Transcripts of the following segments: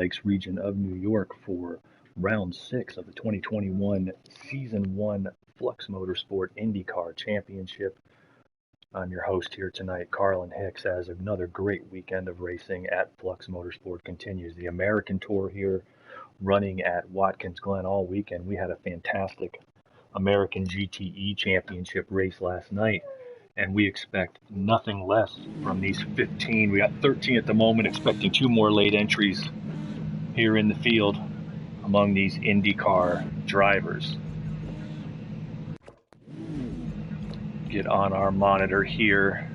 Lakes region of New York for round 6 of the 2021 Season 1 Flux Motorsport IndyCar Championship. I'm your host here tonight, Carlin Hicks, as another great weekend of racing at Flux Motorsport continues. The American Tour here running at Watkins, Glen all weekend. We had a fantastic American GTE Championship race last night, and we expect nothing less from these 15. We got 13 at the moment, expecting 2 more late entries here in the field among these IndyCar drivers. Get on our monitor here.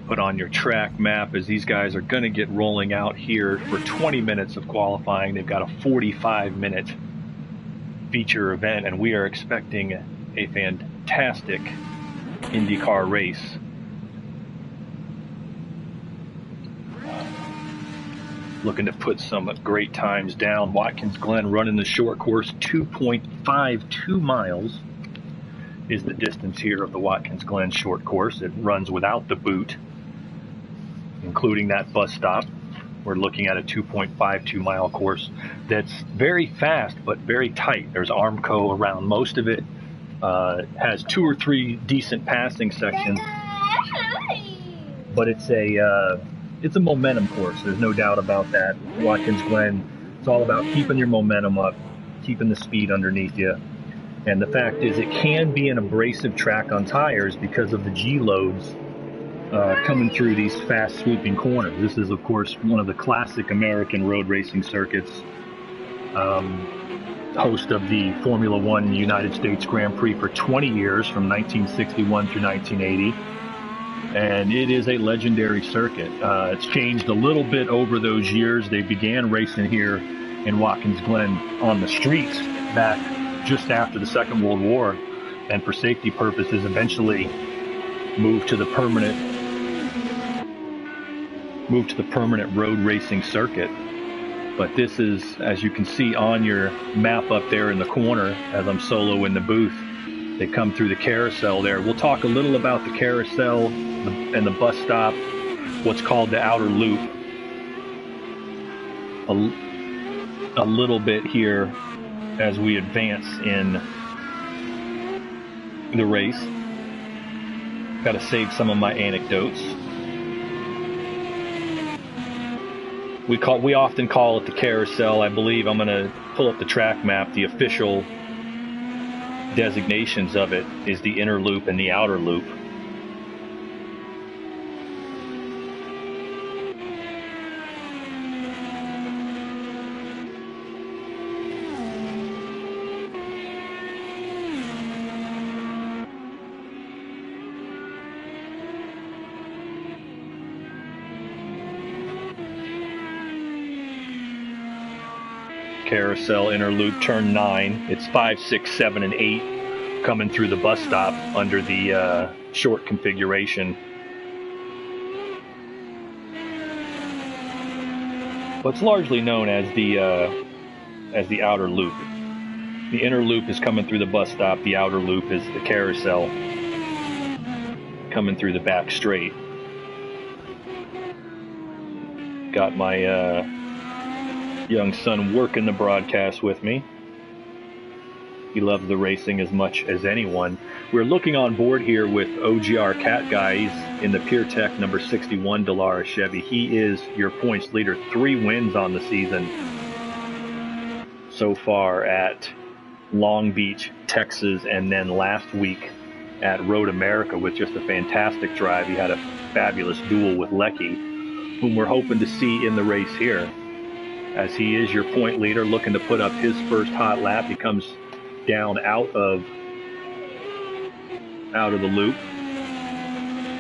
Put on your track map as these guys are going to get rolling out here for 20 minutes of qualifying. They've got a 45-minute feature event, and we are expecting a fantastic IndyCar race. Looking to put some great times down. Watkins Glen running the short course. 2.52 miles is the distance here of the Watkins Glen short course. It runs without the boot, including that bus stop. We're looking at a 2.52 mile course that's very fast but very tight. There's Armco around most of it. Has 2 or 3 decent passing sections, but it's a momentum course. There's no doubt about that. Watkins Glen, it's all about keeping your momentum up, keeping the speed underneath you. And the fact is, it can be an abrasive track on tires because of the G loads coming through these fast swooping corners. This is, of course, one of the classic American road racing circuits. Host of the Formula One United States Grand Prix for 20 years, from 1961 through 1980. And it is a legendary circuit. It's changed a little bit over those years. They began racing here in Watkins Glen on the streets back just after the Second World War, and for safety purposes eventually moved to the permanent road racing circuit. But this is, as you can see on your map up there in the corner, as I'm solo in the booth, they come through the carousel there. We'll talk a little about the carousel and the bus stop, what's called the outer loop, a little bit here as we advance in the race. Got to save some of my anecdotes. We often call it the carousel. I believe I'm going to pull up the track map. The official designations of it is the inner loop and the outer loop. Carousel, inner loop, turn 9. It's 5, 6, 7, and 8 coming through the bus stop under the short configuration. What's largely known as the outer loop. The inner loop is coming through the bus stop. The outer loop is the carousel coming through the back straight. Got my young son working the broadcast with me. He loves the racing as much as anyone. We're looking on board here with OGR Cat Guy. He's in the PureTech number 61 Dallara Chevy. He is your points leader. 3 wins on the season so far at Long Beach, Texas, and then last week at Road America with just a fantastic drive. He had a fabulous duel with Lecky, whom we're hoping to see in the race here, as he is your point leader, looking to put up his first hot lap. He comes down out of the loop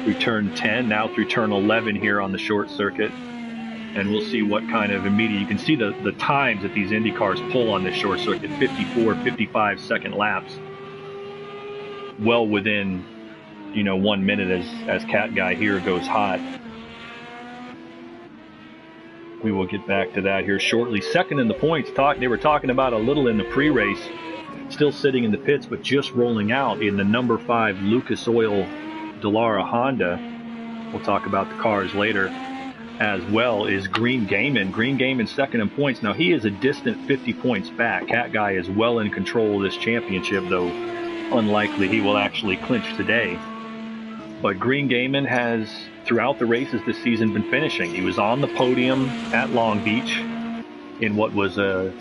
through turn 10, now through turn 11 here on the short circuit, and we'll see what kind of immediate. You can see the times that these Indy cars pull on this short circuit: 54, 55 second laps, well within 1 minute as Cat Guy here goes hot. We will get back to that here shortly. Second in the points, they were talking about a little in the pre-race, still sitting in the pits, but just rolling out in the number 5 Lucas Oil Dallara Honda. We'll talk about the cars later. as well is Green Gaiman. Green Gaiman second in points. Now he is a distant 50 points back. Cat Guy is well in control of this championship, though unlikely he will actually clinch today. But Green Gaiman has, throughout the races this season, been finishing. He was on the podium at Long Beach in what was a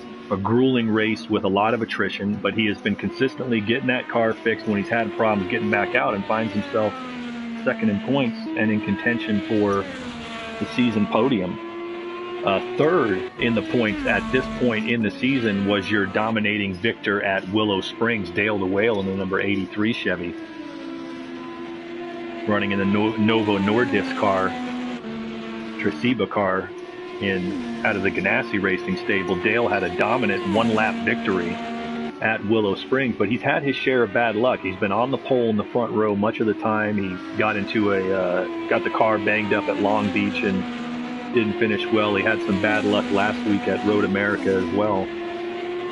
grueling race with a lot of attrition, but he has been consistently getting that car fixed when he's had problems getting back out, and finds himself second in points and in contention for the season podium. Third in the points at this point in the season was your dominating victor at Willow Springs, Dale the Whale, in the number 83 Chevy, running in the Novo Nordisk car, Tresiba car, out of the Ganassi Racing stable. Dale had a dominant one-lap victory at Willow Springs, but he's had his share of bad luck. He's been on the pole in the front row much of the time. He got the car banged up at Long Beach and didn't finish well. He had some bad luck last week at Road America as well,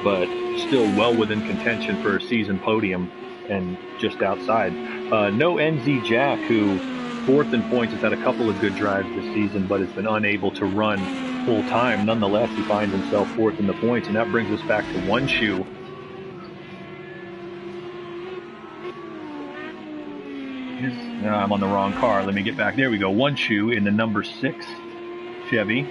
but still well within contention for a season podium and just outside. No NZ Jack, who fourth in points, has had a couple of good drives this season, but has been unable to run full time. Nonetheless, he finds himself fourth in the points, and that brings us back to One Shoe. I'm on the wrong car. Let me get back. There we go. One Shoe in the number 6 Chevy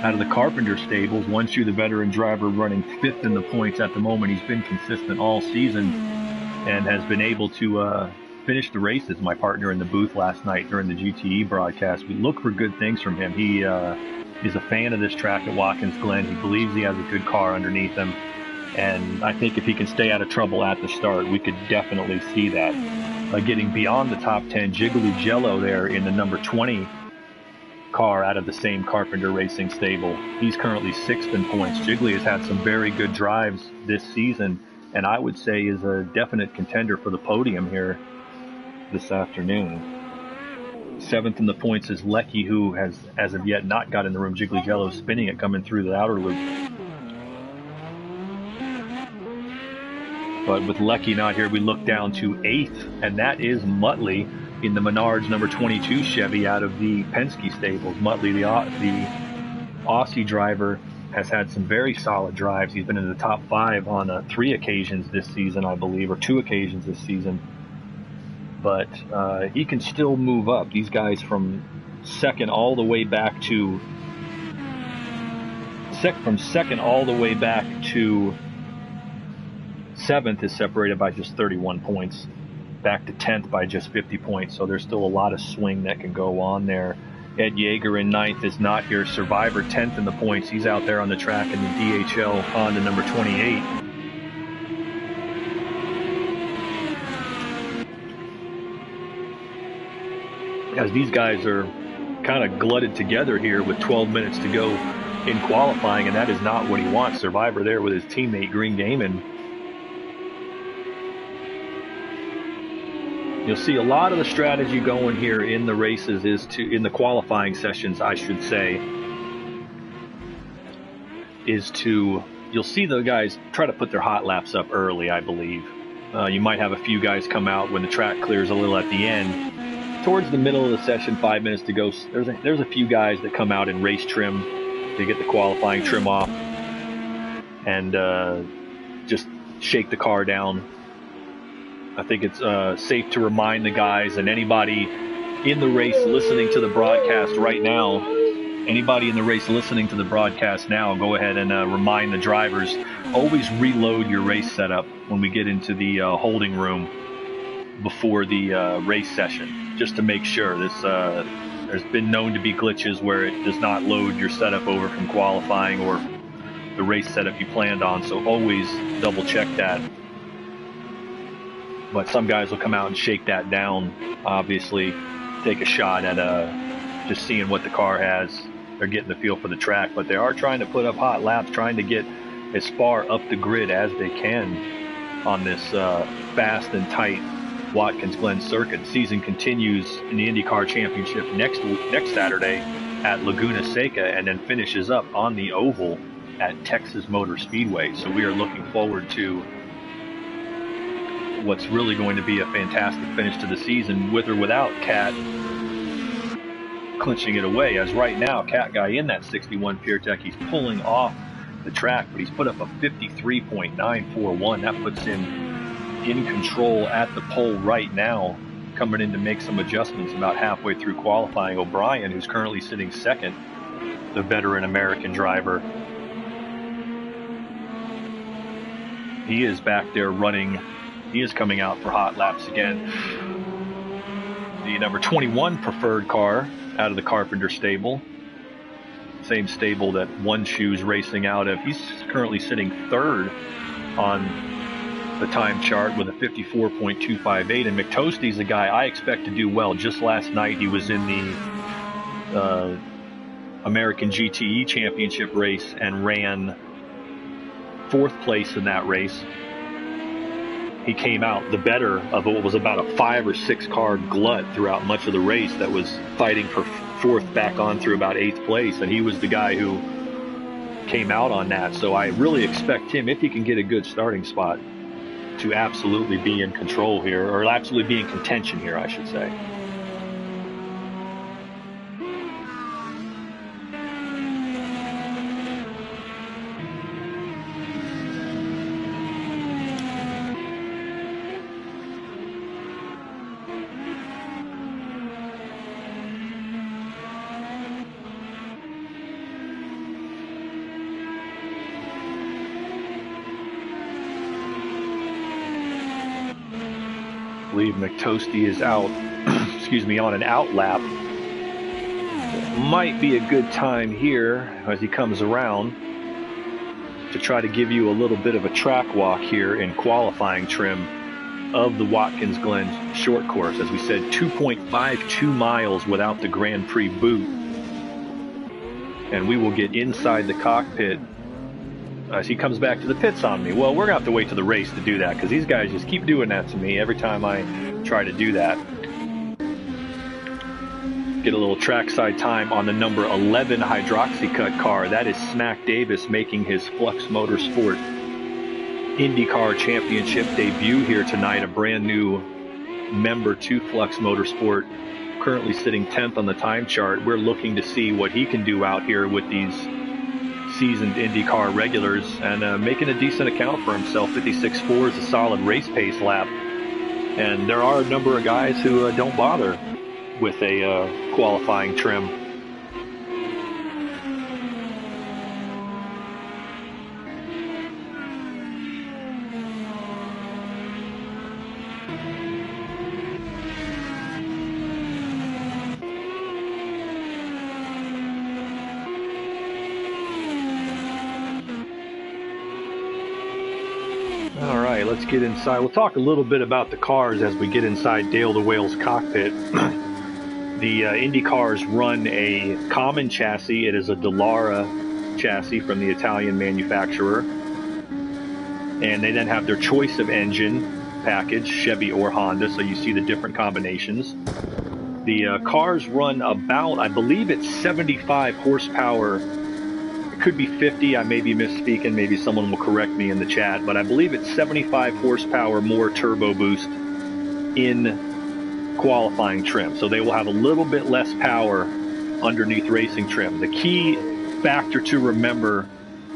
out of the Carpenter stables. One Shoe, the veteran driver, running 5th in the points at the moment. He's been consistent all season and has been able to finish the races. My partner in the booth last night during the GTE broadcast, we look for good things from him. He is a fan of this track at Watkins Glen. He believes he has a good car underneath him, and I think if he can stay out of trouble at the start, we could definitely see that. Getting beyond the top 10, Jiggly Jello there in the number 20 car out of the same Carpenter Racing stable. He's currently 6th in points. Jiggly has had some very good drives this season, and I would say is a definite contender for the podium here this afternoon. 7th in the points is Lecky, who has as of yet not got in the room. Jiggly Jello spinning it coming through the outer loop. But with Lecky not here, we look down to 8th, and that is Muttley in the Menards number 22 Chevy out of the Penske stables. Muttley, the Aussie driver, has had some very solid drives. He's been in the top 5 on 3 occasions this season, I believe, or 2 occasions this season. But he can still move up. These guys from second all the way back to 7th is separated by just 31 points. Back to 10th by just 50 points. So there's still a lot of swing that can go on there. Ed Yeager in 9th is not here. Survivor 10th in the points. He's out there on the track in the DHL Honda number 28. As these guys are kind of glutted together here with 12 minutes to go in qualifying, and that is not what he wants. Survivor there with his teammate Green Gaiman. You'll see a lot of the strategy going here in the races in the qualifying sessions, I should say, you'll see the guys try to put their hot laps up early, I believe. You might have a few guys come out when the track clears a little at the end. Towards the middle of the session, 5 minutes to go, there's a few guys that come out in race trim to get the qualifying trim off and just shake the car down. I think it's safe to remind the guys and anybody in the race listening to the broadcast right now, go ahead and remind the drivers, always reload your race setup when we get into the holding room before the race session, just to make sure. There's been known to be glitches where it does not load your setup over from qualifying or the race setup you planned on, so always double check that. But some guys will come out and shake that down, obviously, take a shot at just seeing what the car has. They're getting the feel for the track, but they are trying to put up hot laps, trying to get as far up the grid as they can on this fast and tight Watkins Glen circuit. The season continues in the IndyCar Championship next Saturday at Laguna Seca, and then finishes up on the oval at Texas Motor Speedway. So we are looking forward to what's really going to be a fantastic finish to the season, with or without Cat clinching it away. As right now, Cat Guy in that 61 PureTech, he's pulling off the track, but he's put up a 53.941. That puts him in control at the pole right now, coming in to make some adjustments about halfway through qualifying. O'Brien, who's currently sitting second, the veteran American driver, he is back there running. He is coming out for hot laps again. The number 21 preferred car out of the Carpenter stable, same stable that One Shoe's racing out of. He's currently sitting third on the time chart with a 54.258, and McToasty's a guy I expect to do well. Just last night he was in the American GTE Championship race and ran fourth place in that race. He came out the better of what was about a 5 or 6 car glut throughout much of the race that was fighting for fourth back on through about 8th place, and he was the guy who came out on that. So I really expect him, if he can get a good starting spot, to absolutely be in control here, or absolutely be in contention here, I should say. I believe McToasty is out, excuse me, on an out lap. Might be a good time here as he comes around to try to give you a little bit of a track walk here in qualifying trim of the Watkins Glen short course. As we said, 2.52 miles without the Grand Prix boot. And we will get inside the cockpit as he comes back to the pits on me. Well, we're going to have to wait to the race to do that, because these guys just keep doing that to me every time I try to do that. Get a little trackside time on the number 11 Hydroxycut car. That is Smack Davis making his Flux Motorsport IndyCar Championship debut here tonight. A brand new member to Flux Motorsport, currently sitting 10th on the time chart. We're looking to see what he can do out here with these seasoned IndyCar regulars, and making a decent account for himself. 56.4 is a solid race pace lap, and there are a number of guys who don't bother with a qualifying trim. All right, let's get inside. We'll talk a little bit about the cars as we get inside Dale the Whale's cockpit. The Indy cars run a common chassis. It is a Dallara chassis from the Italian manufacturer. And they then have their choice of engine package, Chevy or Honda, so you see the different combinations. The cars run about, I believe it's 75 horsepower. It could be 50, I may be misspeaking, maybe someone will correct me in the chat, but I believe it's 75 horsepower more turbo boost in qualifying trim. So they will have a little bit less power underneath racing trim. The key factor to remember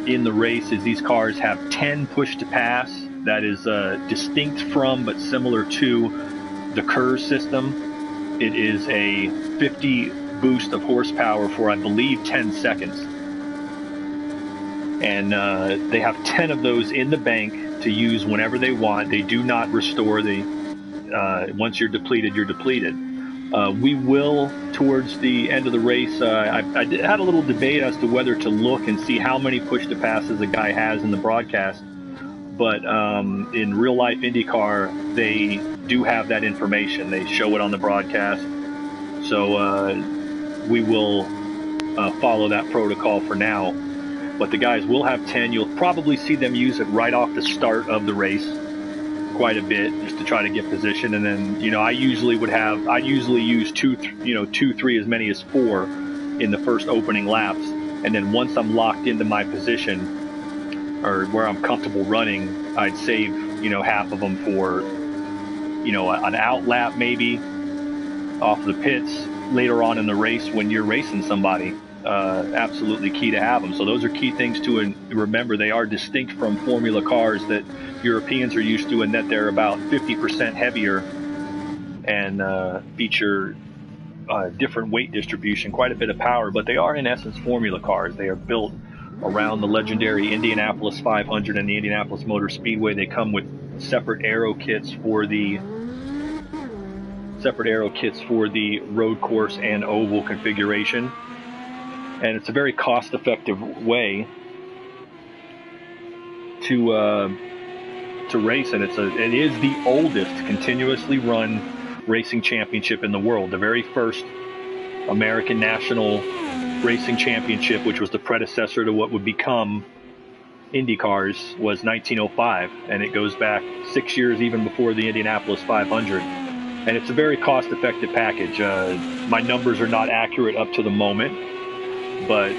in the race is these cars have 10 push to pass. That is distinct from but similar to the KERS system. It is a 50 boost of horsepower for, I believe, 10 seconds. And they have 10 of those in the bank to use whenever they want. They do not restore the, once you're depleted, you're depleted. We will, towards the end of the race, I had a little debate as to whether to look and see how many push-to-passes a guy has in the broadcast. But in real-life IndyCar, they do have that information. They show it on the broadcast. So we will follow that protocol for now. But the guys will have 10. You'll probably see them use it right off the start of the race quite a bit, just to try to get position. And then, you know, I usually use two, three, as many as 4 in the first opening laps. And then once I'm locked into my position, or where I'm comfortable running, I'd save, half of them for, an out lap maybe off the pits, later on in the race when you're racing somebody. Absolutely key to have them. So those are key things to remember. They are distinct from formula cars that Europeans are used to, in that they're about 50% heavier and feature different weight distribution, quite a bit of power, but they are in essence formula cars. They are built around the legendary Indianapolis 500 and the Indianapolis Motor Speedway. They come with separate aero kits for the road course and oval configuration. And it's a very cost-effective way to race, and it is the oldest continuously run racing championship in the world. The very first American National Racing Championship, which was the predecessor to what would become IndyCars, was 1905, and it goes back 6 years even before the Indianapolis 500. And it's a very cost-effective package. My numbers are not accurate up to the moment, but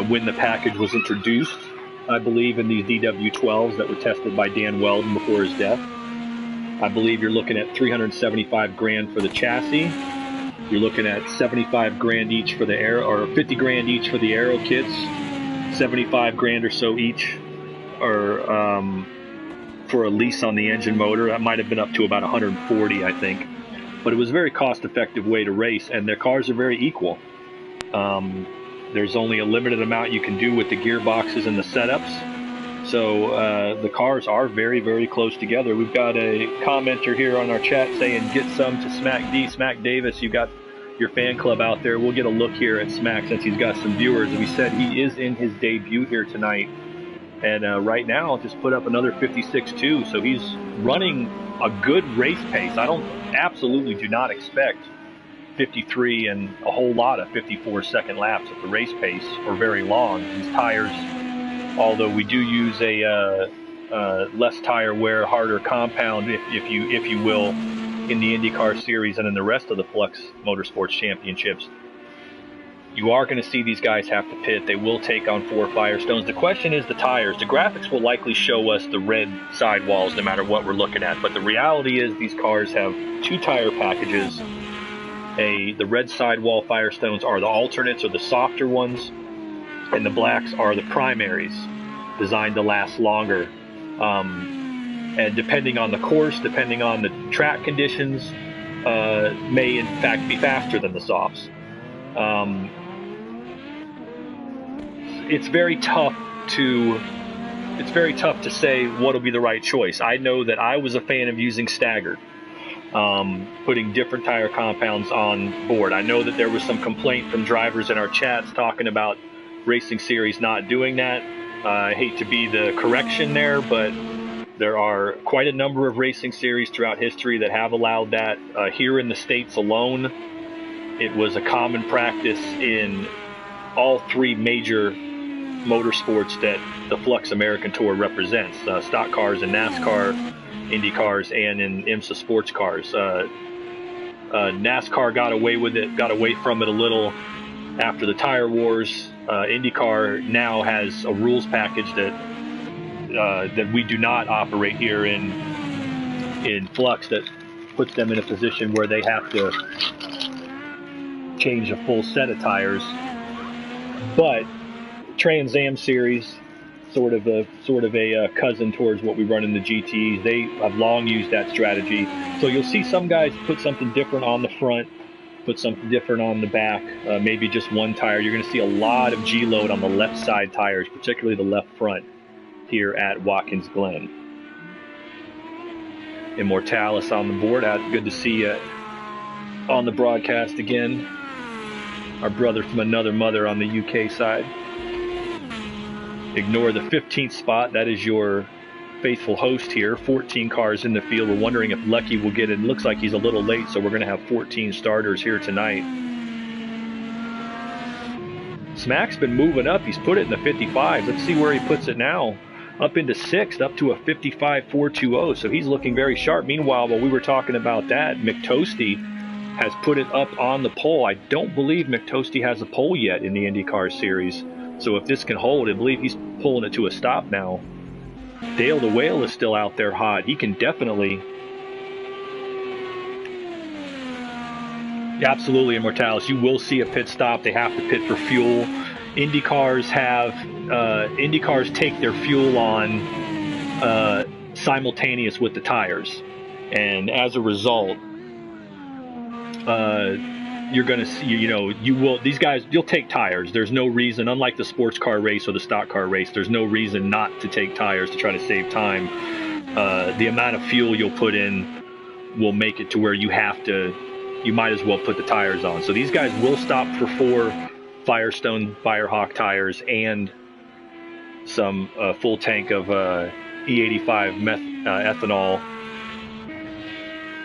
when the package was introduced, I believe in these DW12s that were tested by Dan Weldon before his death, I believe you're looking at $375,000 for the chassis. You're looking at $75,000 each for the aero, or $50,000 each for the aero kits, $75,000 or so each, or for a lease on the engine motor. That might have been up to about $140,000, I think. But it was a very cost-effective way to race, and their cars are very equal. There's only a limited amount you can do with the gearboxes and the setups. So the cars are very, very close together. We've got a commenter here on our chat saying, get some to Smack D. Smack Davis, you got your fan club out there. We'll get a look here at Smack since he's got some viewers. We said he is in his debut here tonight. And right now, just put up another 56.2. So he's running a good race pace. Absolutely do not expect 53 and a whole lot of 54-second laps at the race pace or very long. These tires, although we do use a less tire wear, harder compound, if you will, in the IndyCar series and in the rest of the Flux Motorsports championships, you are going to see these guys have to pit. They will take on 4 Firestones. The question is the tires. The graphics will likely show us the red sidewalls no matter what we're looking at, but the reality is these cars have 2 tire packages. The red sidewall Firestones are the alternates, or the softer ones, and the blacks are the primaries, designed to last longer. And depending on the course, depending on the track conditions, may in fact be faster than the softs. It's very tough to say what will be the right choice. I know that I was a fan of using staggered. Putting different tire compounds on board. I know that there was some complaint from drivers in our chats talking about Racing Series not doing that. I hate to be the correction there, but there are quite a number of Racing Series throughout history that have allowed that. Here in the States alone, it was a common practice in all 3 major motorsports that the Flux American Tour represents, stock cars in NASCAR, Indy cars, and in IMSA sports cars. NASCAR got away from it a little after the tire wars. IndyCar now has a rules package that we do not operate here in Flux, that puts them in a position where they have to change a full set of tires. But Trans Am series, sort of a cousin towards what we run in the GTs. They have long used that strategy. So you'll see some guys put something different on the front, put something different on the back, maybe just one tire. You're going to see a lot of G-load on the left side tires, particularly the left front here at Watkins Glen. Immortalis on the board. Good to see you on the broadcast again. Our brother from another mother on the UK side. Ignore the 15th spot. That is your faithful host here. 14 cars in the field. We're wondering if Lucky will get it. It looks like he's a little late, so we're going to have 14 starters here tonight. Smack's been moving up. He's put it in the 55s. Let's see where he puts it now. Up into 6th, up to a 55.420. So he's looking very sharp. Meanwhile, while we were talking about that, McToasty has put it up on the pole. I don't believe McToasty has a pole yet in the IndyCar series. So if this can hold, I believe he's pulling it to a stop now. Dale the Whale is still out there hot. He can definitely Absolutely, Immortalis. You will see a pit stop. They have to pit for fuel. IndyCars take their fuel on simultaneous with the tires, and as a result, you're going to see, these guys, you'll take tires. There's no reason, unlike the sports car race or the stock car race, there's no reason not to take tires to try to save time. The amount of fuel you'll put in will make it to where you might as well put the tires on. So these guys will stop for 4 Firestone Firehawk tires and some full tank of E85 ethanol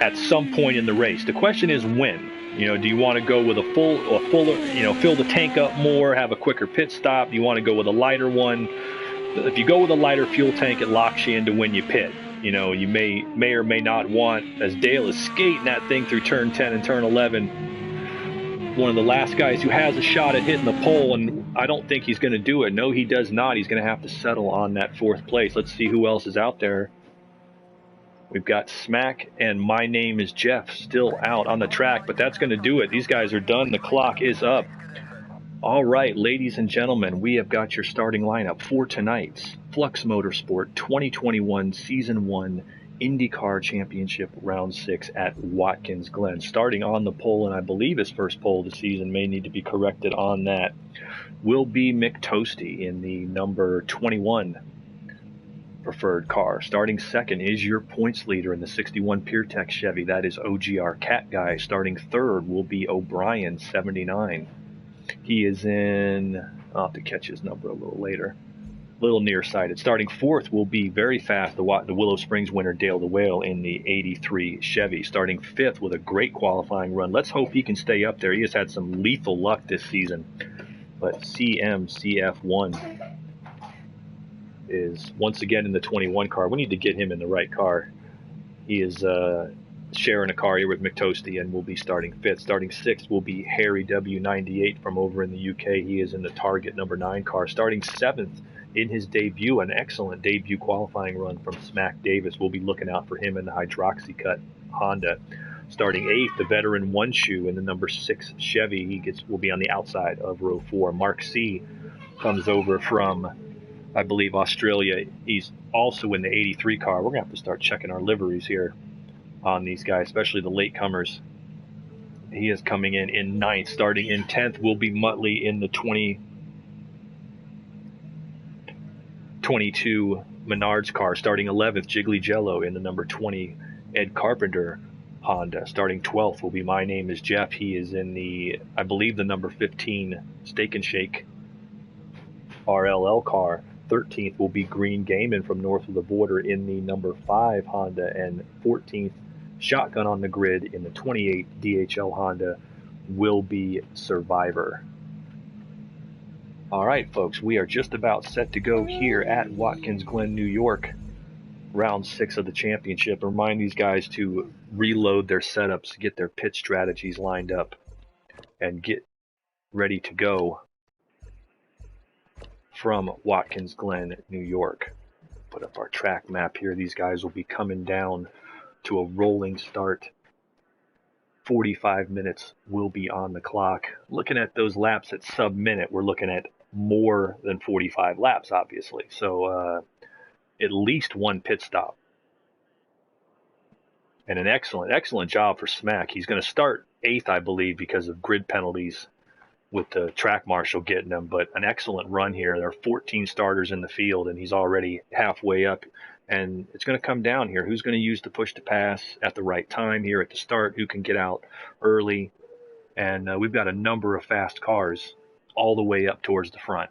at some point in the race. The question is when. Do you want to go with a fuller, fill the tank up more, have a quicker pit stop? Do you want to go with a lighter one? If you go with a lighter fuel tank, it locks you into when you pit. You may or may not want, as Dale is skating that thing through turn 10 and turn 11, one of the last guys who has a shot at hitting the pole, and I don't think he's going to do it. No, he does not. He's going to have to settle on that 4th place. Let's see who else is out there. We've got Smack and My Name is Jeff still out on the track, but that's going to do it. These guys are done. The clock is up. All right, ladies and gentlemen, we have got your starting lineup for tonight's Flux Motorsport 2021 Season 1 IndyCar Championship Round 6 at Watkins Glen. Starting on the pole, and I believe his first pole of the season, may need to be corrected on that, will be Mick Toasty in the number 21 preferred car. Starting second is your points leader in the 61 PureTech Chevy. That is OGR Cat Guy. Starting third will be O'Brien, 79. He is in, I'll have to catch his number a little later, a little nearsighted. Starting fourth will be very fast, the Willow Springs winner, Dale the Whale, in the 83 Chevy. Starting fifth with a great qualifying run. Let's hope he can stay up there. He has had some lethal luck this season. But CMCF1 is once again in the 21 car. We need to get him in the right car. He is sharing a car here with McToasty and will be starting fifth. Starting sixth will be Harry W98 from over in the UK. He is in the Target number 9 car. Starting seventh in his debut, an excellent debut qualifying run from Smack Davis. We'll be looking out for him in the Hydroxy Cut Honda. Starting eighth, the veteran One Shoe in the number 6 Chevy. Will be on the outside of row 4. Mark C comes over from, I believe, Australia. He's also in the 83 car. We're going to have to start checking our liveries here on these guys, especially the latecomers. He is coming in ninth. Starting in 10th will be Muttley in the 2022 Menards car. Starting 11th, Jiggly Jello in the number 20 Ed Carpenter Honda. Starting 12th will be My Name is Jeff. He is in the, I believe, the number 15 Steak and Shake RLL car. 13th will be Green Gaiman from north of the border in the number 5 Honda, and 14th, shotgun on the grid in the 28 DHL Honda, will be Survivor. All right, folks, we are just about set to go here at Watkins Glen, New York, round 6 of the championship. Remind these guys to reload their setups, get their pit strategies lined up, and get ready to go from Watkins Glen, New York. Put up our track map here. These guys will be coming down to a rolling start. 45 minutes will be on the clock. Looking at those laps at sub-minute, we're looking at more than 45 laps, obviously. So at least one pit stop. And an excellent job for Smack. He's going to start 8th, I believe, because of grid penalties with the track marshal getting them, but an excellent run here. There are 14 starters in the field, and he's already halfway up, and it's going to come down here. Who's going to use the push to pass at the right time here at the start? Who can get out early? And we've got a number of fast cars all the way up towards the front.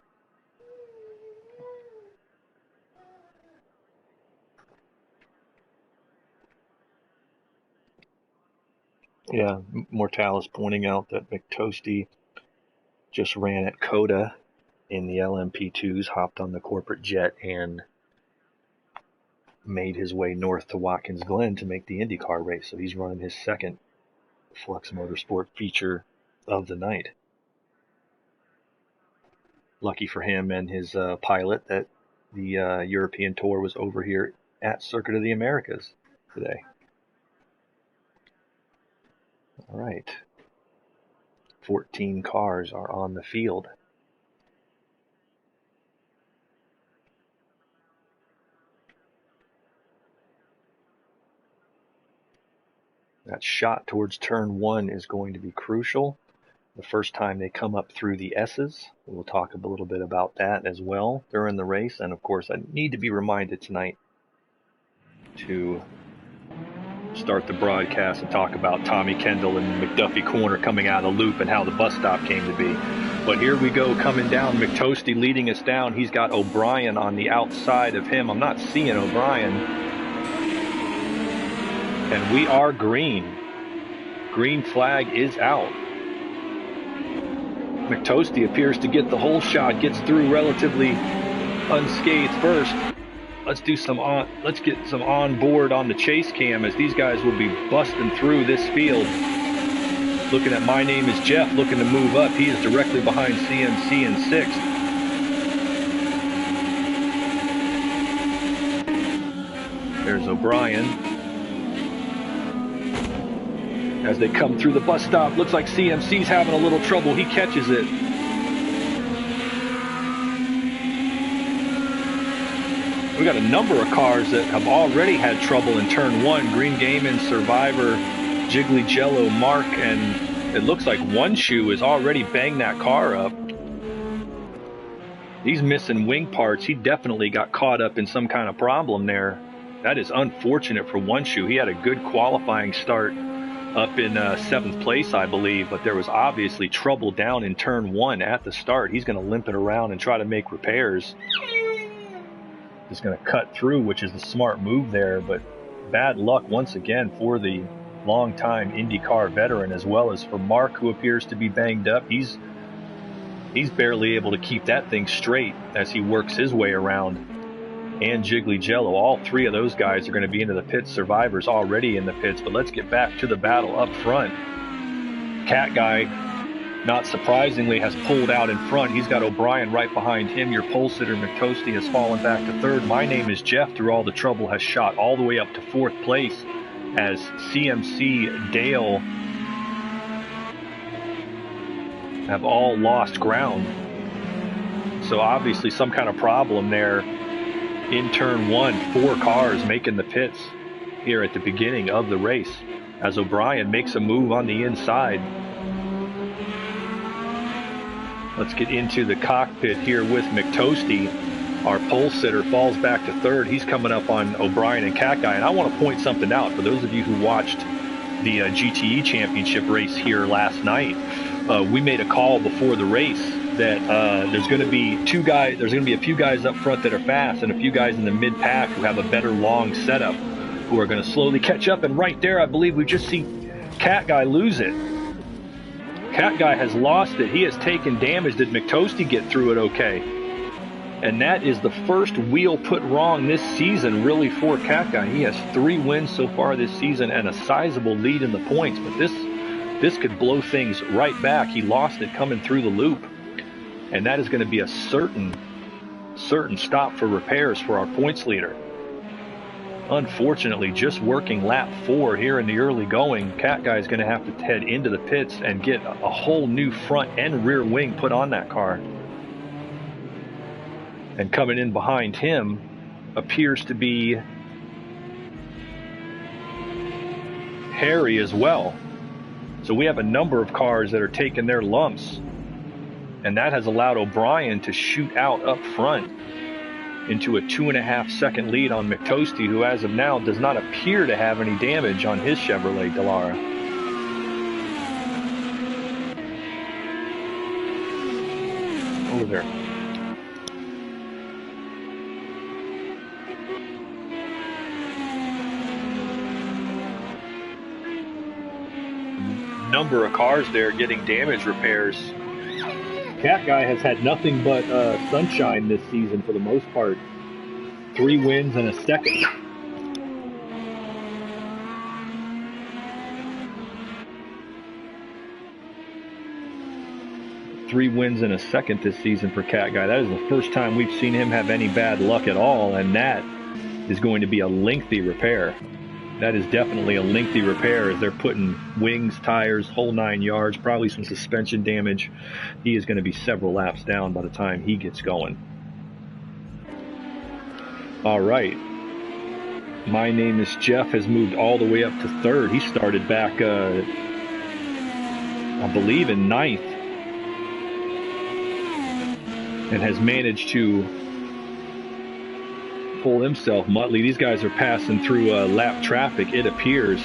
Yeah, Mortalis pointing out that McToasty just ran at Coda in the LMP2s, hopped on the corporate jet, and made his way north to Watkins Glen to make the IndyCar race. So he's running his second Flux Motorsport feature of the night. Lucky for him and his pilot that the European Tour was over here at Circuit of the Americas today. All right. 14 cars are on the field. That shot towards turn 1 is going to be crucial. The first time they come up through the S's. We'll talk a little bit about that as well during the race. And of course, I need to be reminded tonight to start the broadcast and talk about Tommy Kendall and McDuffie Corner coming out of the loop and how the bus stop came to be. But here we go, coming down. McToasty leading us down. He's got O'Brien on the outside of him. I'm not seeing O'Brien. And we are green. Green flag is out. McToasty appears to get the whole shot, gets through relatively unscathed first. Let's get some on board on the chase cam, as these guys will be busting through this field. Looking at My Name is Jeff, looking to move up. He is directly behind CMC in 6th. There's O'Brien. As they come through the bus stop, looks like CMC's having a little trouble. He catches it. We got a number of cars that have already had trouble in turn 1. Green Gaming, Survivor, Jiggly Jello, Mark, and it looks like One Shoe has already banged that car up. He's missing wing parts. He definitely got caught up in some kind of problem there. That is unfortunate for One Shoe. He had a good qualifying start up in 7th place, I believe, but there was obviously trouble down in turn 1 at the start. He's going to limp it around and try to make repairs. He's going to cut through, which is the smart move there, but bad luck once again for the longtime IndyCar veteran, as well as for Mark, who appears to be banged up. He's barely able to keep that thing straight as he works his way around. And Jiggly Jello, all 3 of those guys are going to be into the pits. Survivor's already in the pits, but let's get back to the battle up front. Cat Guy, not surprisingly, has pulled out in front. He's got O'Brien right behind him. Your pole sitter McToasty has fallen back to 3rd. My Name is Jeff, through all the trouble, has shot all the way up to 4th place, as CMC, Dale have all lost ground. So obviously some kind of problem there. In turn 1, 4 cars making the pits here at the beginning of the race, as O'Brien makes a move on the inside. Let's get into the cockpit here with McToasty. Our pole sitter falls back to 3rd. He's coming up on O'Brien and Cat Guy. And I want to point something out for those of you who watched the GTE championship race here last night. We made a call before the race that there's going to be a few guys up front that are fast and a few guys in the mid-pack who have a better long setup who are going to slowly catch up. And right there, I believe we've just seen Cat Guy lose it. Cat Guy has lost it. He has taken damage. Did McToasty get through it okay? And that is the first wheel put wrong this season, really, for Cat Guy. He has 3 wins so far this season and a sizable lead in the points, but this could blow things right back. He lost it coming through the loop. And that is going to be a certain stop for repairs for our points leader. Unfortunately, just working lap 4 here in the early going, Cat Guy is going to have to head into the pits and get a whole new front and rear wing put on that car. And coming in behind him appears to be Harry as well. So we have a number of cars that are taking their lumps. And that has allowed O'Brien to shoot out up front into a 2.5-second lead on McToasty, who as of now does not appear to have any damage on his Chevrolet Dallara. Over there. Number of cars there getting damage repairs. Cat Guy has had nothing but sunshine this season for the most part. 3 wins and a second. Three wins and a second this season for Cat Guy. That is the first time we've seen him have any bad luck at all, and that is going to be a lengthy repair. That is definitely a lengthy repair, as they're putting wings, tires, whole 9 yards, probably some suspension damage. He is going to be several laps down by the time he gets going. All right. My Name is Jeff has moved all the way up to third. He started back, I believe, in ninth, and has managed to pull himself. Muttley, these guys are passing through lap traffic, it appears.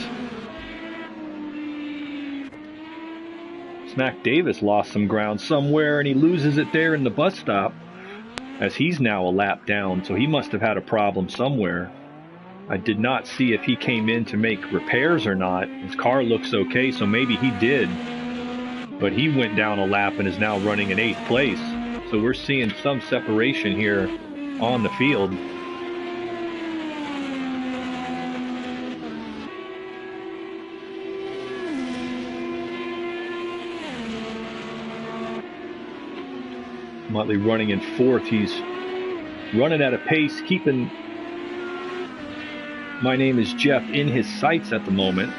Smack Davis lost some ground somewhere, and he loses it there in the bus stop, as he's now a lap down, so he must have had a problem somewhere. I did not see if he came in to make repairs or not. His car looks okay, so maybe he did. But he went down a lap and is now running in 8th place. So we're seeing some separation here on the field. Motley running in 4th. He's running at a pace, keeping My Name is Jeff in his sights at the moment.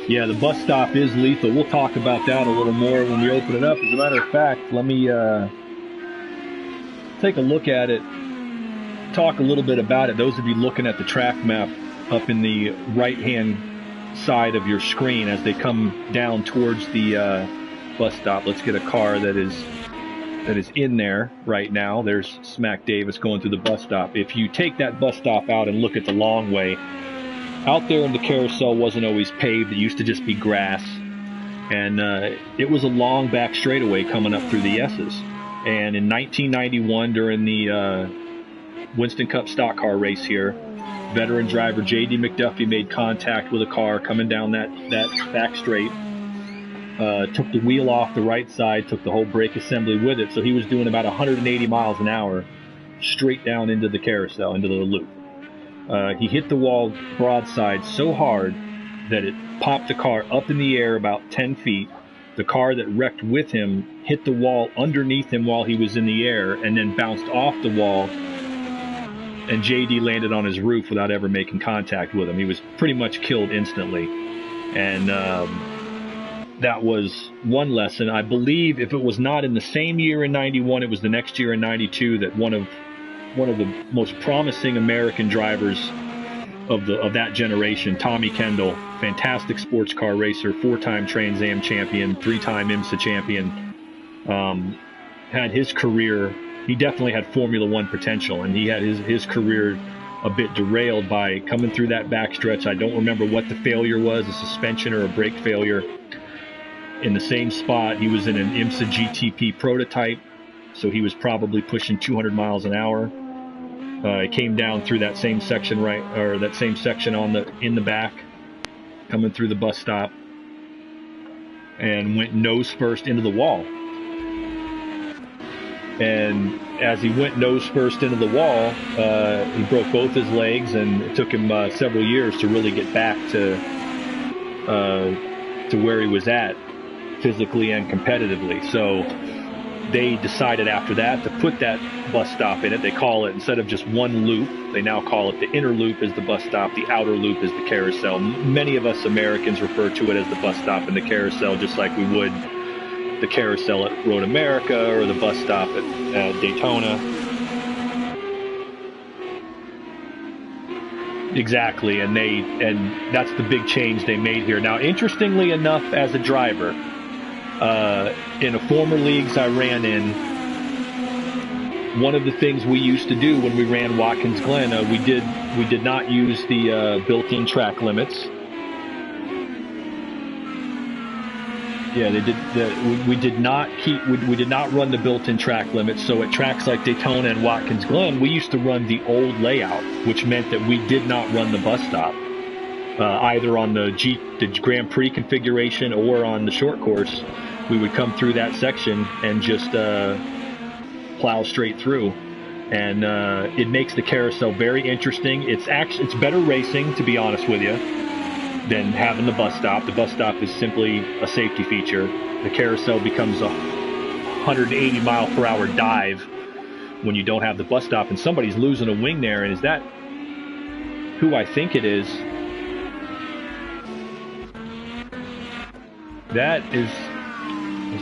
Yeah, the bus stop is lethal. We'll talk about that a little more when we open it up. As a matter of fact, let me take a look at it, talk a little bit about it. Those of you looking at the track map up in the right-hand side of your screen as they come down towards the bus stop. Let's get a car that is in there right now. There's Smack Davis going through the bus stop. If you take that bus stop out and look at the long way, out there in the carousel wasn't always paved. It used to just be grass. And it was a long back straightaway coming up through the S's. And in 1991, during the Winston Cup stock car race here, veteran driver J.D. McDuffie made contact with a car coming down that back straight. Took the wheel off the right side, took the whole brake assembly with it, so he was doing about 180 miles an hour straight down into the carousel, into the loop. He hit the wall broadside so hard that it popped the car up in the air about 10 feet. The car that wrecked with him hit the wall underneath him while he was in the air and then bounced off the wall, and JD landed on his roof without ever making contact with him. He was pretty much killed instantly. And that was one lesson. I believe if it was not in the same year in 91, it was the next year in 92 that one of the most promising American drivers of that generation, Tommy Kendall, fantastic sports car racer, 4-time Trans Am champion, 3-time IMSA champion, had his career. He definitely had Formula One potential, and he had his career a bit derailed by coming through that backstretch. I don't remember what the failure was, a suspension or a brake failure. In the same spot, he was in an IMSA GTP prototype, so he was probably pushing 200 miles an hour. It came down through that same section in the back, coming through the bus stop, and went nose first into the wall. And as he went nose first into the wall, he broke both his legs, and it took him several years to really get back to where he was at, physically and competitively. So they decided after that to put that bus stop in it. They call it, instead of just one loop, they now call it the inner loop is the bus stop, the outer loop is the carousel. Many of us Americans refer to it as the bus stop and the carousel, just like we would the carousel at Road America or the bus stop at Daytona. Exactly, and that's the big change they made here. Now, interestingly enough, as a driver, in a former leagues I ran in, one of the things we used to do when we ran Watkins Glen, we did not use the built-in track limits. Yeah, we did not run the built-in track limits. So at tracks like Daytona and Watkins Glen, we used to run the old layout, which meant that we did not run the bus stop, either on the Grand Prix configuration or on the short course. We would come through that section and just plow straight through, and it makes the carousel very interesting. It's better racing, to be honest with you, than having the bus stop. The bus stop is simply a safety feature. The carousel becomes a 180 mile per hour dive when you don't have the bus stop, and somebody's losing a wing there. And is that who I think it is. That is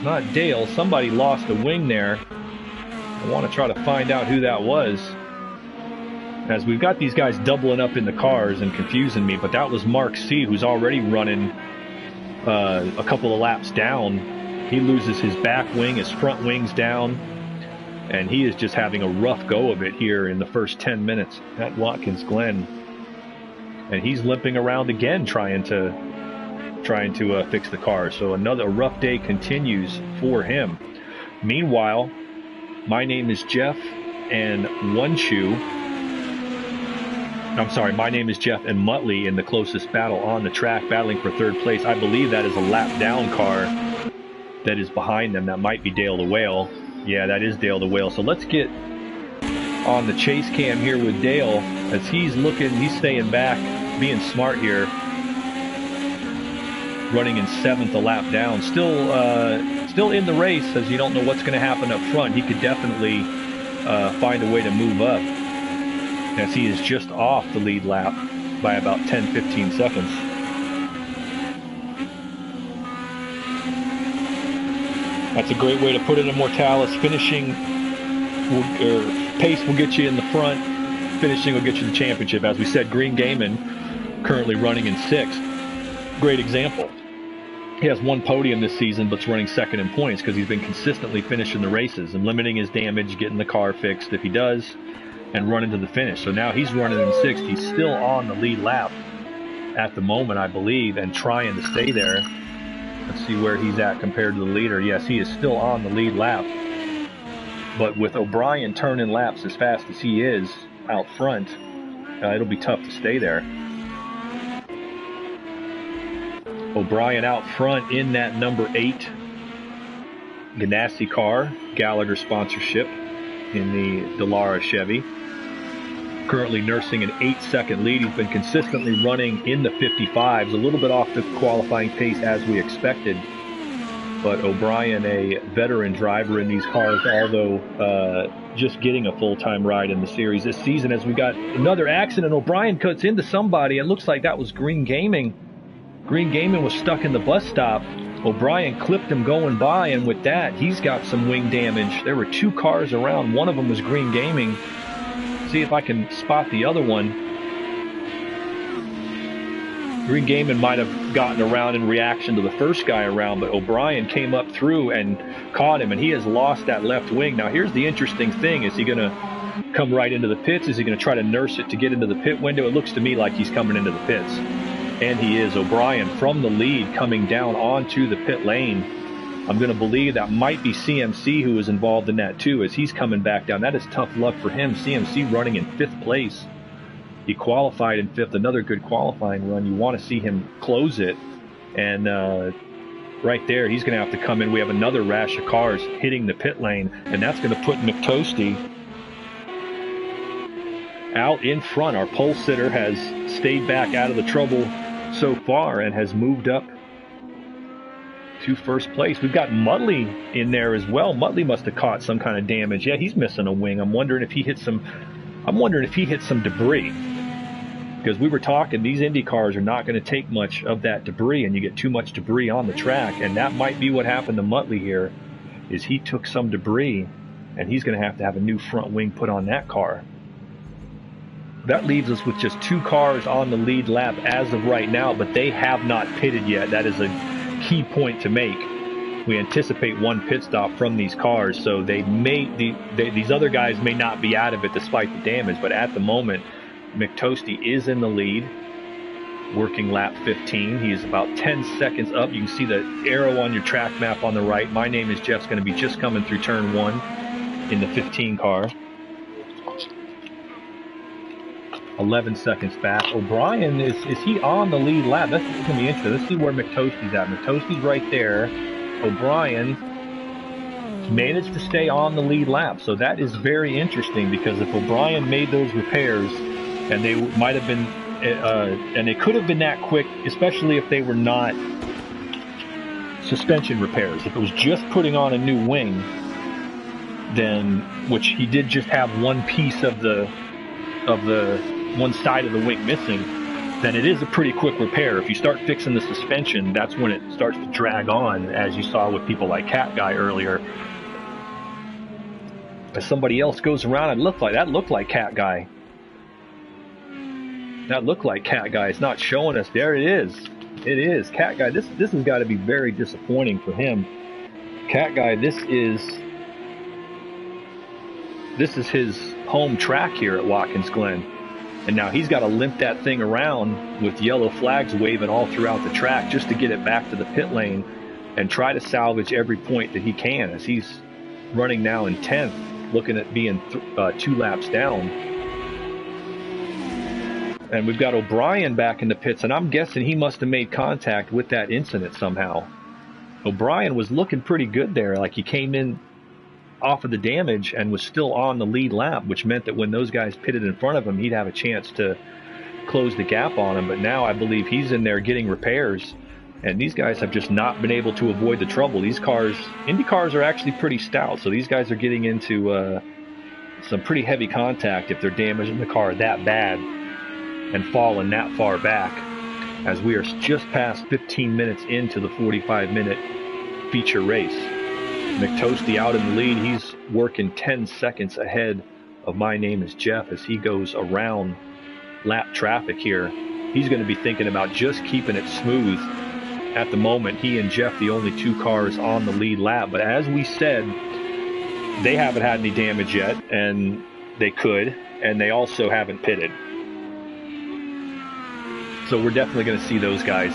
not Dale. Somebody lost a wing there. I want to try to find out who that was, as we've got these guys doubling up in the cars and confusing me, but that was Mark C, who's already running a couple of laps down. He loses his back wing, his front wing's down, and he is just having a rough go of it here in the first 10 minutes at Watkins Glen. And he's limping around again trying to fix the car. So another rough day continues for him. Meanwhile, my name is Jeff and my name is Jeff and Muttley in the closest battle on the track, battling for third place. I believe that is a lap down car that is behind them. That might be Dale the Whale. Yeah, that is Dale the Whale. So let's get on the chase cam here with Dale, as he's staying back, being smart here, running in 7th, a lap down. Still in the race, as you don't know what's going to happen up front. He could definitely find a way to move up, as he is just off the lead lap by about 10-15 seconds. That's a great way to put it, Immortalis. Pace will get you in the front, finishing will get you the championship. As we said, Green Gaiman currently running in 6th. Great example. He has 1 podium this season, but's running 2nd in points because he's been consistently finishing the races and limiting his damage, getting the car fixed if he does, and running to the finish. So now he's running in 6th. He's still on the lead lap at the moment, I believe, and trying to stay there. Let's see where he's at compared to the leader. Yes, he is still on the lead lap. But with O'Brien turning laps as fast as he is out front, it'll be tough to stay there. O'Brien out front in that number 8 Ganassi car, Gallagher sponsorship, in the Dallara Chevy. Currently nursing an 8-second lead. He's been consistently running in the 55s, a little bit off the qualifying pace as we expected. But O'Brien, a veteran driver in these cars, although just getting a full-time ride in the series this season, as we got another accident. O'Brien cuts into somebody. It looks like that was Green Gaming. Green Gaming was stuck in the bus stop. O'Brien clipped him going by, and with that, he's got some wing damage. There were 2 cars around. One of them was Green Gaming. See if I can spot the other one. Green Gaming might have gotten around in reaction to the first guy around, but O'Brien came up through and caught him, and he has lost that left wing. Now, here's the interesting thing. Is he going to come right into the pits? Is he going to try to nurse it to get into the pit window? It looks to me like he's coming into the pits. And he is. O'Brien from the lead coming down onto the pit lane. I'm going to believe that might be CMC who is involved in that too, as he's coming back down. That is tough luck for him. CMC running in 5th place. He qualified in 5th. Another good qualifying run. You want to see him close it. And right there, he's going to have to come in. We have another rash of cars hitting the pit lane, and that's going to put McToasty out in front. Our pole sitter has stayed back out of the trouble so far and has moved up to 1st place. We've got Muttley in there as well. Muttley must have caught some kind of damage. Yeah, he's missing a wing. I'm wondering if he hit some debris, because we were talking, these Indy cars are not going to take much of that debris, and you get too much debris on the track, and that might be what happened to Muttley here, is he took some debris, and he's going to have a new front wing put on that car. That leaves us with just 2 cars on the lead lap as of right now, but they have not pitted yet. That is a key point to make. We anticipate 1 pit stop from these cars, so these other guys may not be out of it despite the damage, but at the moment, McToasty is in the lead, working lap 15. He is about 10 seconds up. You can see the arrow on your track map on the right. My name is Jeff's going to be just coming through turn 1 in the 15 car. 11 seconds back. O'Brien, is he on the lead lap? That's going to be interesting. Let's see where McToasty's at. McToasty's right there. O'Brien managed to stay on the lead lap. So that is very interesting, because if O'Brien made those repairs, and they might have been, and they could have been that quick, especially if they were not suspension repairs. If it was just putting on a new wing, then, which he did just have one piece of the one side of the wing missing, then it is a pretty quick repair. If you start fixing the suspension, that's when it starts to drag on, as you saw with people like Cat Guy earlier. As somebody else goes around, that looked like Cat Guy. That looked like Cat Guy. It's not showing us. There it is. It is Cat Guy. This has got to be very disappointing for him. Cat Guy, this is his home track here at Watkins Glen. And now he's got to limp that thing around with yellow flags waving all throughout the track just to get it back to the pit lane and try to salvage every point that he can, as he's running now in 10th, looking at being 2 laps down. And we've got O'Brien back in the pits, and I'm guessing he must have made contact with that incident somehow. O'Brien was looking pretty good there, like he came in off of the damage and was still on the lead lap, which meant that when those guys pitted in front of him, he'd have a chance to close the gap on him. But now I believe he's in there getting repairs, and these guys have just not been able to avoid the trouble. These cars, Indy cars, are actually pretty stout, so these guys are getting into some pretty heavy contact if they're damaging the car that bad and falling that far back, as we are just past 15 minutes into the 45-minute feature race. McToasty out in the lead. He's working 10 seconds ahead of My Name is Jeff as he goes around lap traffic here. He's going to be thinking about just keeping it smooth. At the moment, he and Jeff, the only 2 cars on the lead lap. But as we said, they haven't had any damage yet, and they could, and they also haven't pitted. So we're definitely going to see those guys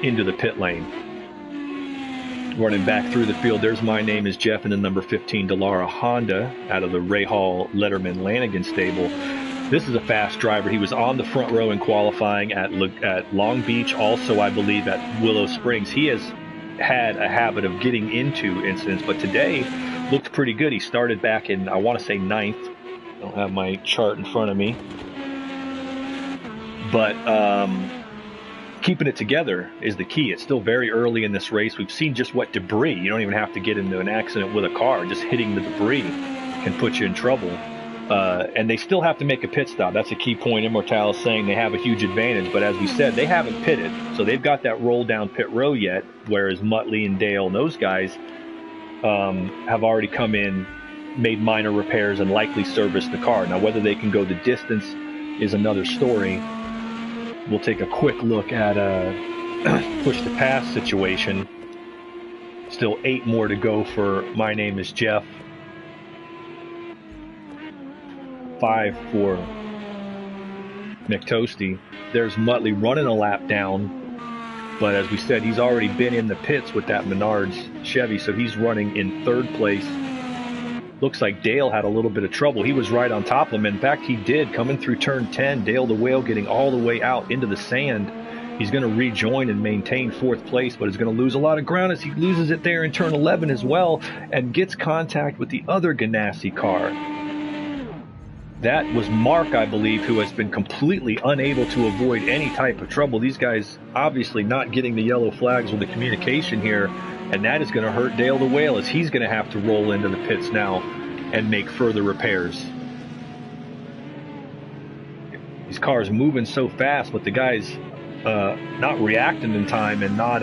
into the pit lane. Running back through the field, there's My Name is Jeff and the number 15 Dallara Honda out of the Ray Hall Letterman Lanigan stable. This is a fast driver. He was on the front row in qualifying at Long Beach, also I believe at Willow Springs. He has had a habit of getting into incidents, but today looked pretty good. He started back in, I want to say, 9th. I don't have my chart in front of me. But keeping it together is the key. It's still very early in this race. We've seen just what debris. You don't even have to get into an accident with a car. Just hitting the debris can put you in trouble. And they still have to make a pit stop. That's a key point. Immortal is saying they have a huge advantage. But as we said, they haven't pitted. So they've got that roll down pit row yet, whereas Muttley and Dale and those guys have already come in, made minor repairs, and likely serviced the car. Now, whether they can go the distance is another story. We'll take a quick look at a push-to-pass situation. Still 8 more to go for My Name is Jeff. 5 for McToasty. There's Muttley running a lap down, but as we said, he's already been in the pits with that Menards Chevy, so he's running in 3rd place. Looks like Dale had a little bit of trouble. He was right on top of him. In fact, he did. Coming through turn 10, Dale the Whale getting all the way out into the sand. He's going to rejoin and maintain 4th place, but is going to lose a lot of ground as he loses it there in turn 11 as well and gets contact with the other Ganassi car. That was Mark, I believe, who has been completely unable to avoid any type of trouble. These guys obviously not getting the yellow flags with the communication here, and that is going to hurt Dale the Whale as he's going to have to roll into the pits now and make further repairs. These cars moving so fast, but the guys not reacting in time and not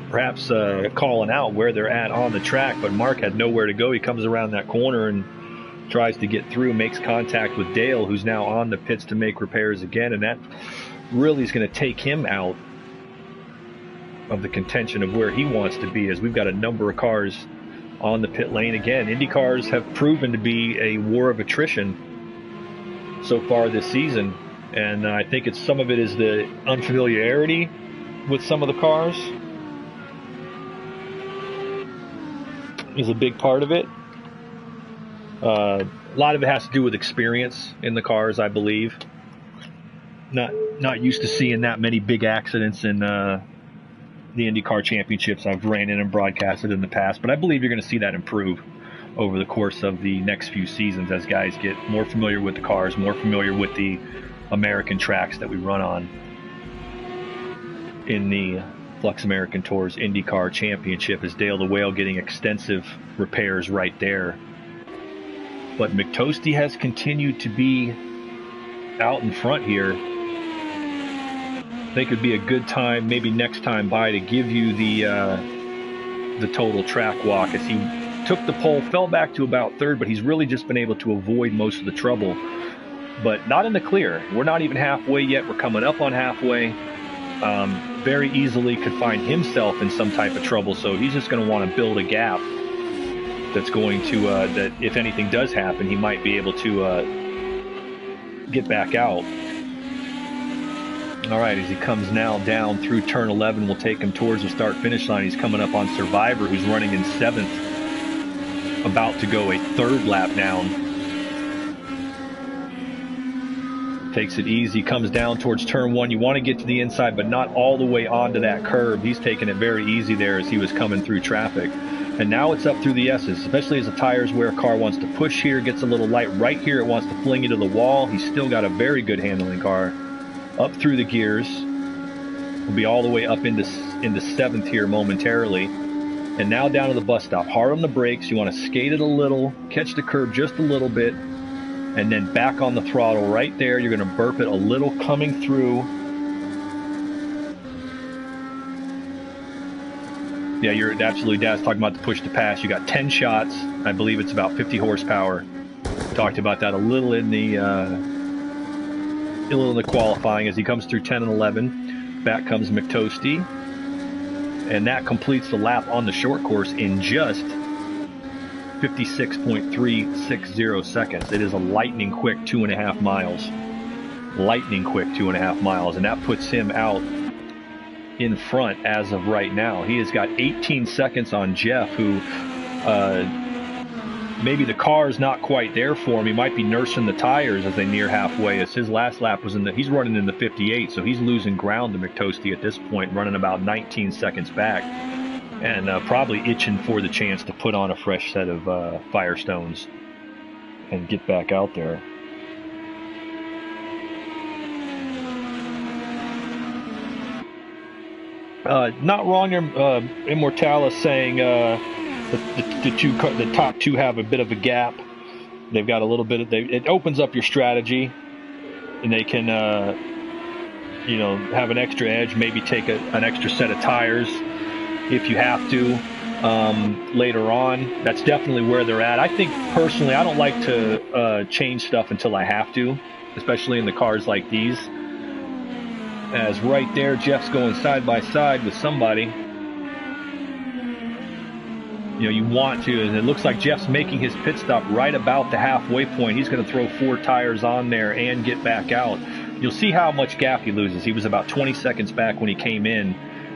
perhaps calling out where they're at on the track. But Mark had nowhere to go. He comes around that corner and tries to get through, makes contact with Dale, who's now on the pits to make repairs again, and that really is going to take him out of the contention of where he wants to be, as we've got a number of cars on the pit lane again. Indy cars have proven to be a war of attrition so far this season, and I think some of it is the unfamiliarity with some of the cars is a big part of it. A lot of it has to do with experience in the cars, I believe. Not used to seeing that many big accidents in the IndyCar championships I've ran in and broadcasted in the past, but I believe you're going to see that improve over the course of the next few seasons as guys get more familiar with the cars, more familiar with the American tracks that we run on in the Flux American Tours IndyCar Championship. As Dale the Whale getting extensive repairs right there. But McToasty has continued to be out in front here. I think it'd be a good time, maybe next time by, to give you the total track walk, as he took the pole, fell back to about third, but he's really just been able to avoid most of the trouble. But not in the clear. We're not even halfway yet. We're coming up on halfway. Very easily could find himself in some type of trouble, so he's just going to want to build a gap that's going to, that if anything does happen, he might be able to get back out. All right, as he comes now down through turn 11, we'll take him towards the start-finish line. He's coming up on Survivor, who's running in 7th, about to go a 3rd lap down. Takes it easy, comes down towards turn 1. You want to get to the inside, but not all the way onto that curb. He's taking it very easy there as he was coming through traffic. And now it's up through the S's, especially as the tires where a car wants to push here, gets a little light right here. It wants to fling you to the wall. He's still got a very good handling car. Up through the gears. We'll be all the way up into 7th here momentarily. And now down to the bus stop. Hard on the brakes. You want to skate it a little, catch the curb just a little bit, and then back on the throttle right there. You're going to burp it a little coming through. Yeah, you're absolutely, Dad's talking about the push to pass. You got 10 shots. I believe it's about 50 horsepower. Talked about that a little in the qualifying as he comes through 10 and 11. Back comes McToasty. And that completes the lap on the short course in just 56.360 seconds. It is a lightning quick 2.5 miles. Lightning quick 2.5 miles. And that puts him out in front as of right now. He has got 18 seconds on Jeff, who maybe the car is not quite there for him. He might be nursing the tires as they near halfway, as his last lap was he's running in the 58, so he's losing ground to McToasty at this point, running about 19 seconds back, and probably itching for the chance to put on a fresh set of Firestones and get back out there. Not wrong, Immortalis saying the top two have a bit of a gap. They've got a little bit of, it opens up your strategy, and they can have an extra edge, maybe take an extra set of tires if you have to later on. That's definitely where they're at. I think personally, I don't like to change stuff until I have to, especially in the cars like these. As right there, Jeff's going side by side with somebody. You want to, and it looks like Jeff's making his pit stop right about the halfway point. He's going to throw 4 tires on there and get back out. You'll see how much gap he loses. He was about 20 seconds back when he came in.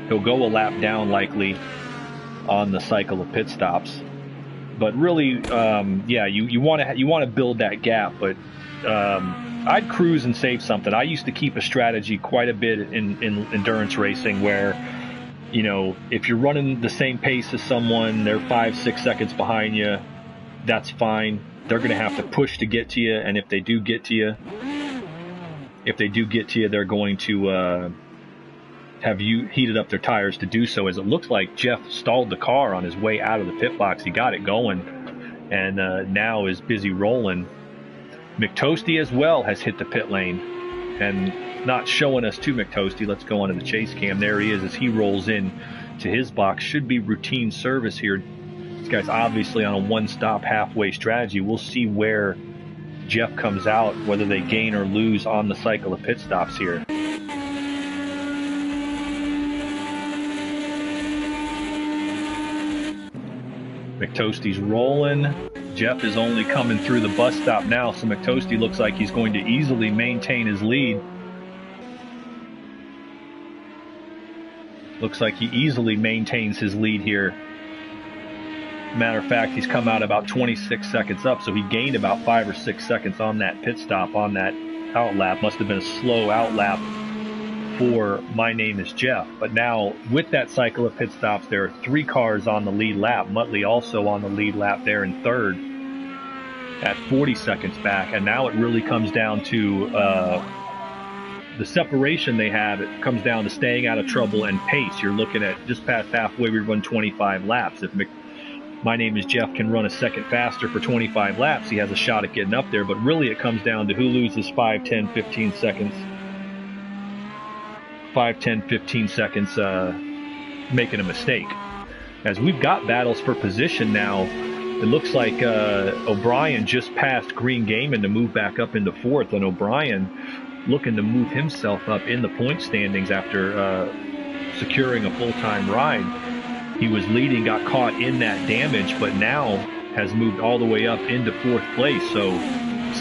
He'll go a lap down likely on the cycle of pit stops. But really, you want to build that gap, but I'd cruise and save something. I used to keep a strategy quite a bit in endurance racing where, if you're running the same pace as someone, they're 5-6 seconds behind you, that's fine. They're going to have to push to get to you, and if they do get to you, they're going to have you heated up their tires to do so, as it looks like Jeff stalled the car on his way out of the pit box. He got it going, and now is busy rolling. McToasty as well has hit the pit lane, and not showing us to McToasty. Let's go onto the chase cam. There he is as he rolls in to his box. Should be routine service here. This guy's obviously on a one-stop halfway strategy. We'll see where Jeff comes out, whether they gain or lose on the cycle of pit stops here. McToasty's rolling. Jeff is only coming through the bus stop now, so McToasty looks like he's going to easily maintain his lead. Looks like he easily maintains his lead here. Matter of fact, he's come out about 26 seconds up, so he gained about 5 or 6 seconds on that pit stop, on that outlap. Must have been a slow outlap for My Name is Jeff. But now, with that cycle of pit stops, there are 3 cars on the lead lap. Muttley also on the lead lap there in third at 40 seconds back. And now it really comes down to the separation they have. It comes down to staying out of trouble and pace. You're looking at just past halfway, we run 25 laps. If My Name is Jeff can run a second faster for 25 laps, he has a shot at getting up there. But really it comes down to who loses 5, 10, 15 seconds. 5, 10, 15 seconds making a mistake. As we've got battles for position now, it looks like O'Brien just passed Green Gaiman to move back up into 4th, and O'Brien looking to move himself up in the point standings after securing a full-time ride. He was leading, got caught in that damage, but now has moved all the way up into 4th place. So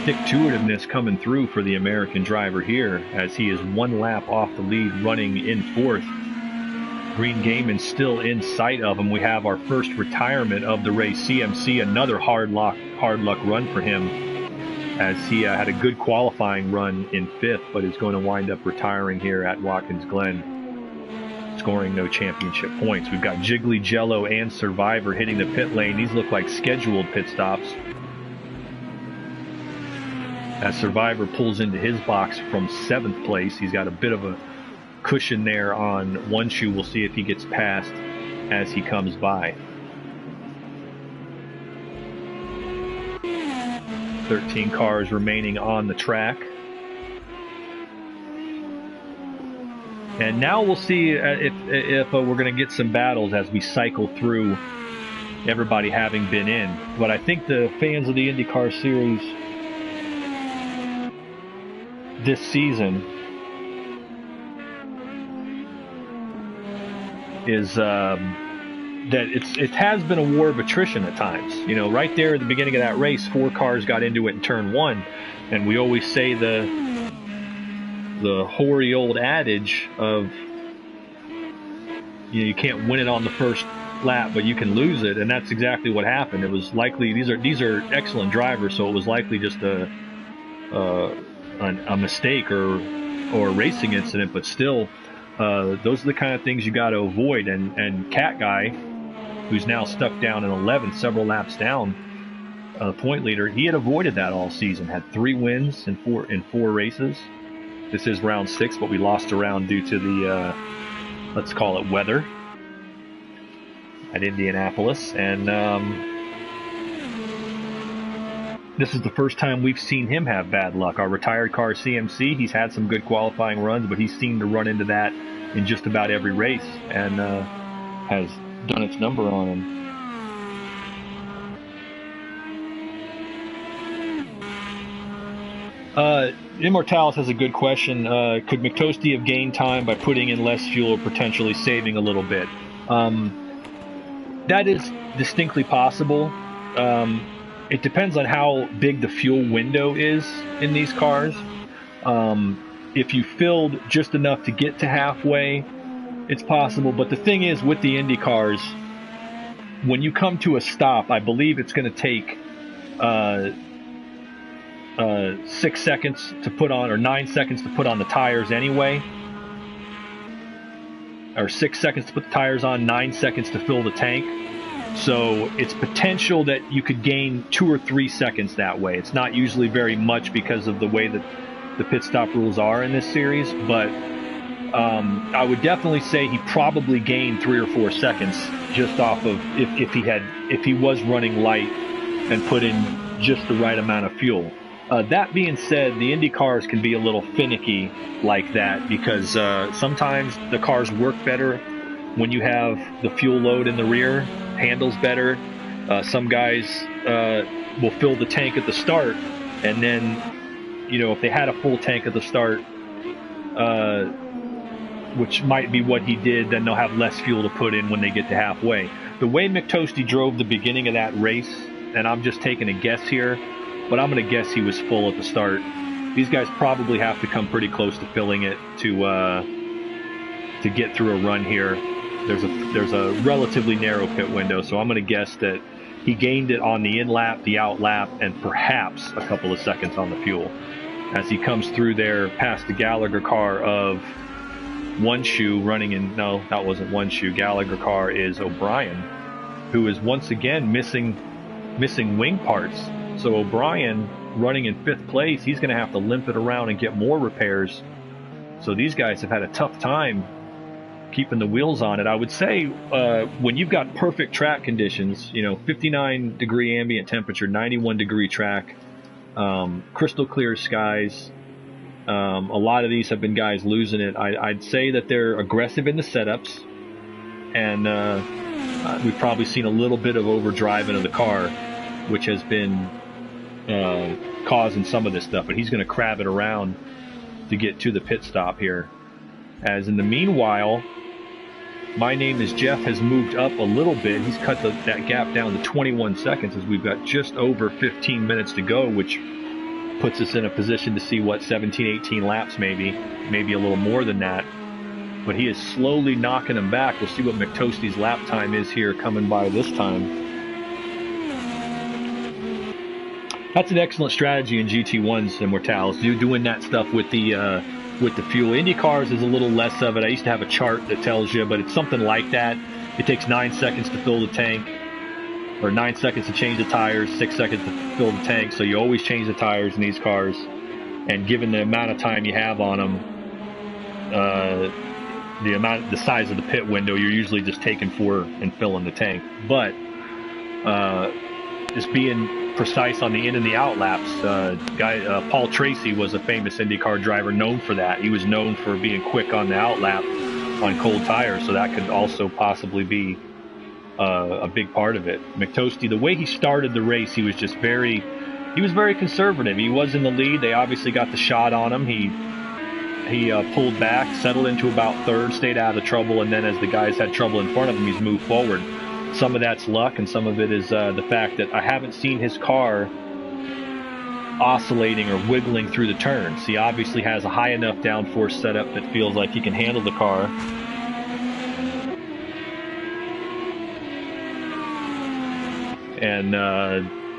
stick-to-itiveness coming through for the American driver here, as he is 1 lap off the lead, running in 4th. Green Gaiman still in sight of him. We have our first retirement of the race. CMC, another hard luck run for him, as he had a good qualifying run in 5th, but is going to wind up retiring here at Watkins Glen, scoring no championship points. We've got Jiggly Jello and Survivor hitting the pit lane. These look like scheduled pit stops, as Survivor pulls into his box from 7th place. He's got a bit of a cushion there on one shoe. We'll see if he gets past as he comes by. 13 cars remaining on the track. And now we'll see if we're going to get some battles as we cycle through everybody having been in. But I think the fans of the IndyCar series this season is that it has been a war of attrition at times. You know, right there at the beginning of that race, 4 cars got into it in turn 1, and we always say the hoary old adage of, you know, you can't win it on the first lap, but you can lose it, and that's exactly what happened. It was likely these are excellent drivers, so it was likely just a mistake or a racing incident, but still. Those are the kind of things you got to avoid. And Cat Guy, who's now stuck down in 11th, several laps down, point leader, he had avoided that all season. Had 3 wins in four races. This is round 6, but we lost a round due to the let's call it weather at Indianapolis. And this is the first time we've seen him have bad luck. Our retired car CMC, he's had some good qualifying runs, but he's seemed to run into that in just about every race, and has done its number on him. Immortalis has a good question. Could McToasty have gained time by putting in less fuel or potentially saving a little bit? That is distinctly possible. It depends on how big the fuel window is in these cars. If you filled just enough to get to halfway, it's possible. But the thing is, with the Indy cars, when you come to a stop, I believe it's going to take 6 seconds to put on, or 9 seconds to put on the tires anyway. Or 6 seconds to put the tires on, 9 seconds to fill the tank. So it's potential that you could gain 2 or 3 seconds that way. It's not usually very much because of the way that the pit stop rules are in this series, but I would definitely say he probably gained 3 or 4 seconds just off of if he was running light and put in just the right amount of fuel. That being said, the Indy cars can be a little finicky like that, because sometimes the cars work better when you have the fuel load in the rear, handles better. Some guys will fill the tank at the start, and then, you know, if they had a full tank at the start, which might be what he did, then they'll have less fuel to put in when they get to halfway. The way McToasty drove the beginning of that race, and I'm just taking a guess here, but I'm going to guess he was full at the start. These guys probably have to come pretty close to filling it to get through a run here. There's a relatively narrow pit window, so I'm going to guess that he gained it on the in lap, the out lap, and perhaps a couple of seconds on the fuel. As he comes through there past the Gallagher car of One Shoe running in, no, that wasn't One Shoe. Gallagher car is O'Brien, who is once again missing wing parts. So O'Brien running in 5th place, he's going to have to limp it around and get more repairs. So these guys have had a tough time keeping the wheels on it. I would say when you've got perfect track conditions, 59 degree ambient temperature, 91 degree track, crystal clear skies, a lot of these have been guys losing it. I'd say that they're aggressive in the setups, and we've probably seen a little bit of overdriving of the car, which has been causing some of this stuff, but he's going to crab it around to get to the pit stop here. As in the meanwhile, My Name is Jeff has moved up a little bit. He's cut that gap down to 21 seconds as we've got just over 15 minutes to go, which puts us in a position to see what, 17, 18 laps maybe a little more than that. But he is slowly knocking him back. We'll see what McToastie's lap time is here coming by this time. That's an excellent strategy in GT1s, Immortalis. You're doing that stuff with the fuel. IndyCars is a little less of it. I used to have a chart that tells you, but it's something like that. It takes 9 seconds to fill the tank, or 9 seconds to change the tires, 6 seconds to fill the tank. So you always change the tires in these cars. And given the amount of time you have on them, the size of the pit window, you're usually just taking 4 and filling the tank. But just being precise on the in and the out laps. Paul Tracy was a famous IndyCar driver known for that. He was known for being quick on the out lap on cold tires, so that could also possibly be a big part of it. McToastie, the way he started the race, he was very conservative. He was in the lead. They obviously got the shot on him. He pulled back, settled into about third, stayed out of the trouble, and then as the guys had trouble in front of him, he's moved forward. Some of that's luck, and some of it is the fact that I haven't seen his car oscillating or wiggling through the turns. He obviously has a high enough downforce setup that feels like he can handle the car. And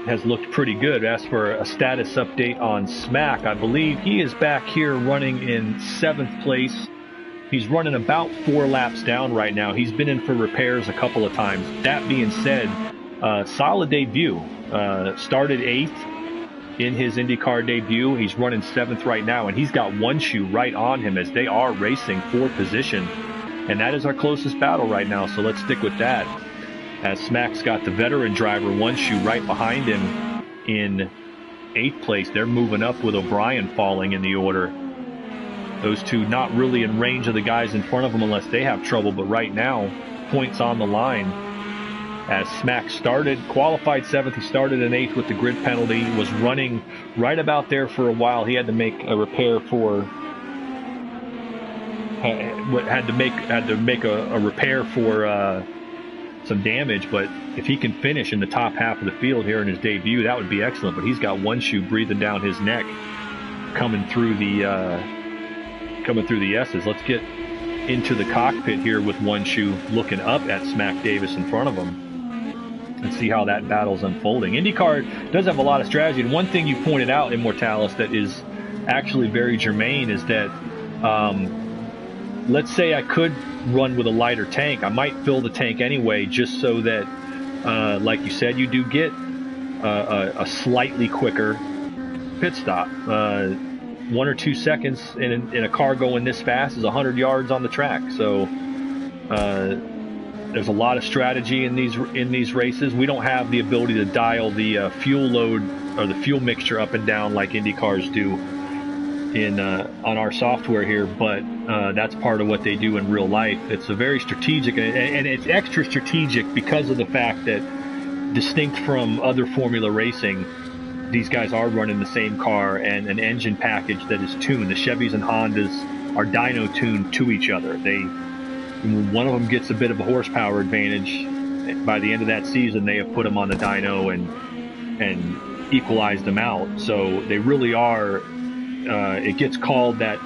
has looked pretty good. As for a status update on Smack, I believe he is back here running in 7th place. He's running about 4 laps down right now. He's been in for repairs a couple of times. That being said, solid debut. Started 8th in his IndyCar debut. He's running 7th right now, and he's got one shoe right on him as they are racing for position. And that is our closest battle right now, so let's stick with that. As Smack's got the veteran driver one shoe right behind him in 8th place. They're moving up with O'Brien falling in the order. Those two not really in range of the guys in front of them unless they have trouble, but right now, points on the line. As Smack qualified 7th, he started in 8th with the grid penalty, was running right about there for a while. He had to make a repair for some damage, but if he can finish in the top half of the field here in his debut, that would be excellent. But he's got one shoe breathing down his neck, coming through the S's. Let's get into the cockpit here with one shoe looking up at Smack Davis in front of him and see how that battle's unfolding. IndyCar does have a lot of strategy, and one thing you pointed out, Immortalis, that is actually very germane is that let's say I could run with a lighter tank. I might fill the tank anyway just so that like you said, you do get a slightly quicker pit stop. 1 or 2 seconds in a car going this fast is 100 yards on the track. So there's a lot of strategy in these races. We don't have the ability to dial the fuel load or the fuel mixture up and down like IndyCars do on our software here, but that's part of what they do in real life. It's a very strategic, and it's extra strategic because of the fact that, distinct from other Formula racing, these guys are running the same car and an engine package that is tuned. The Chevys and Hondas are dyno tuned to each other. One of them gets a bit of a horsepower advantage. By the end of that season, they have put them on the dyno and equalized them out. So they really are. It gets called that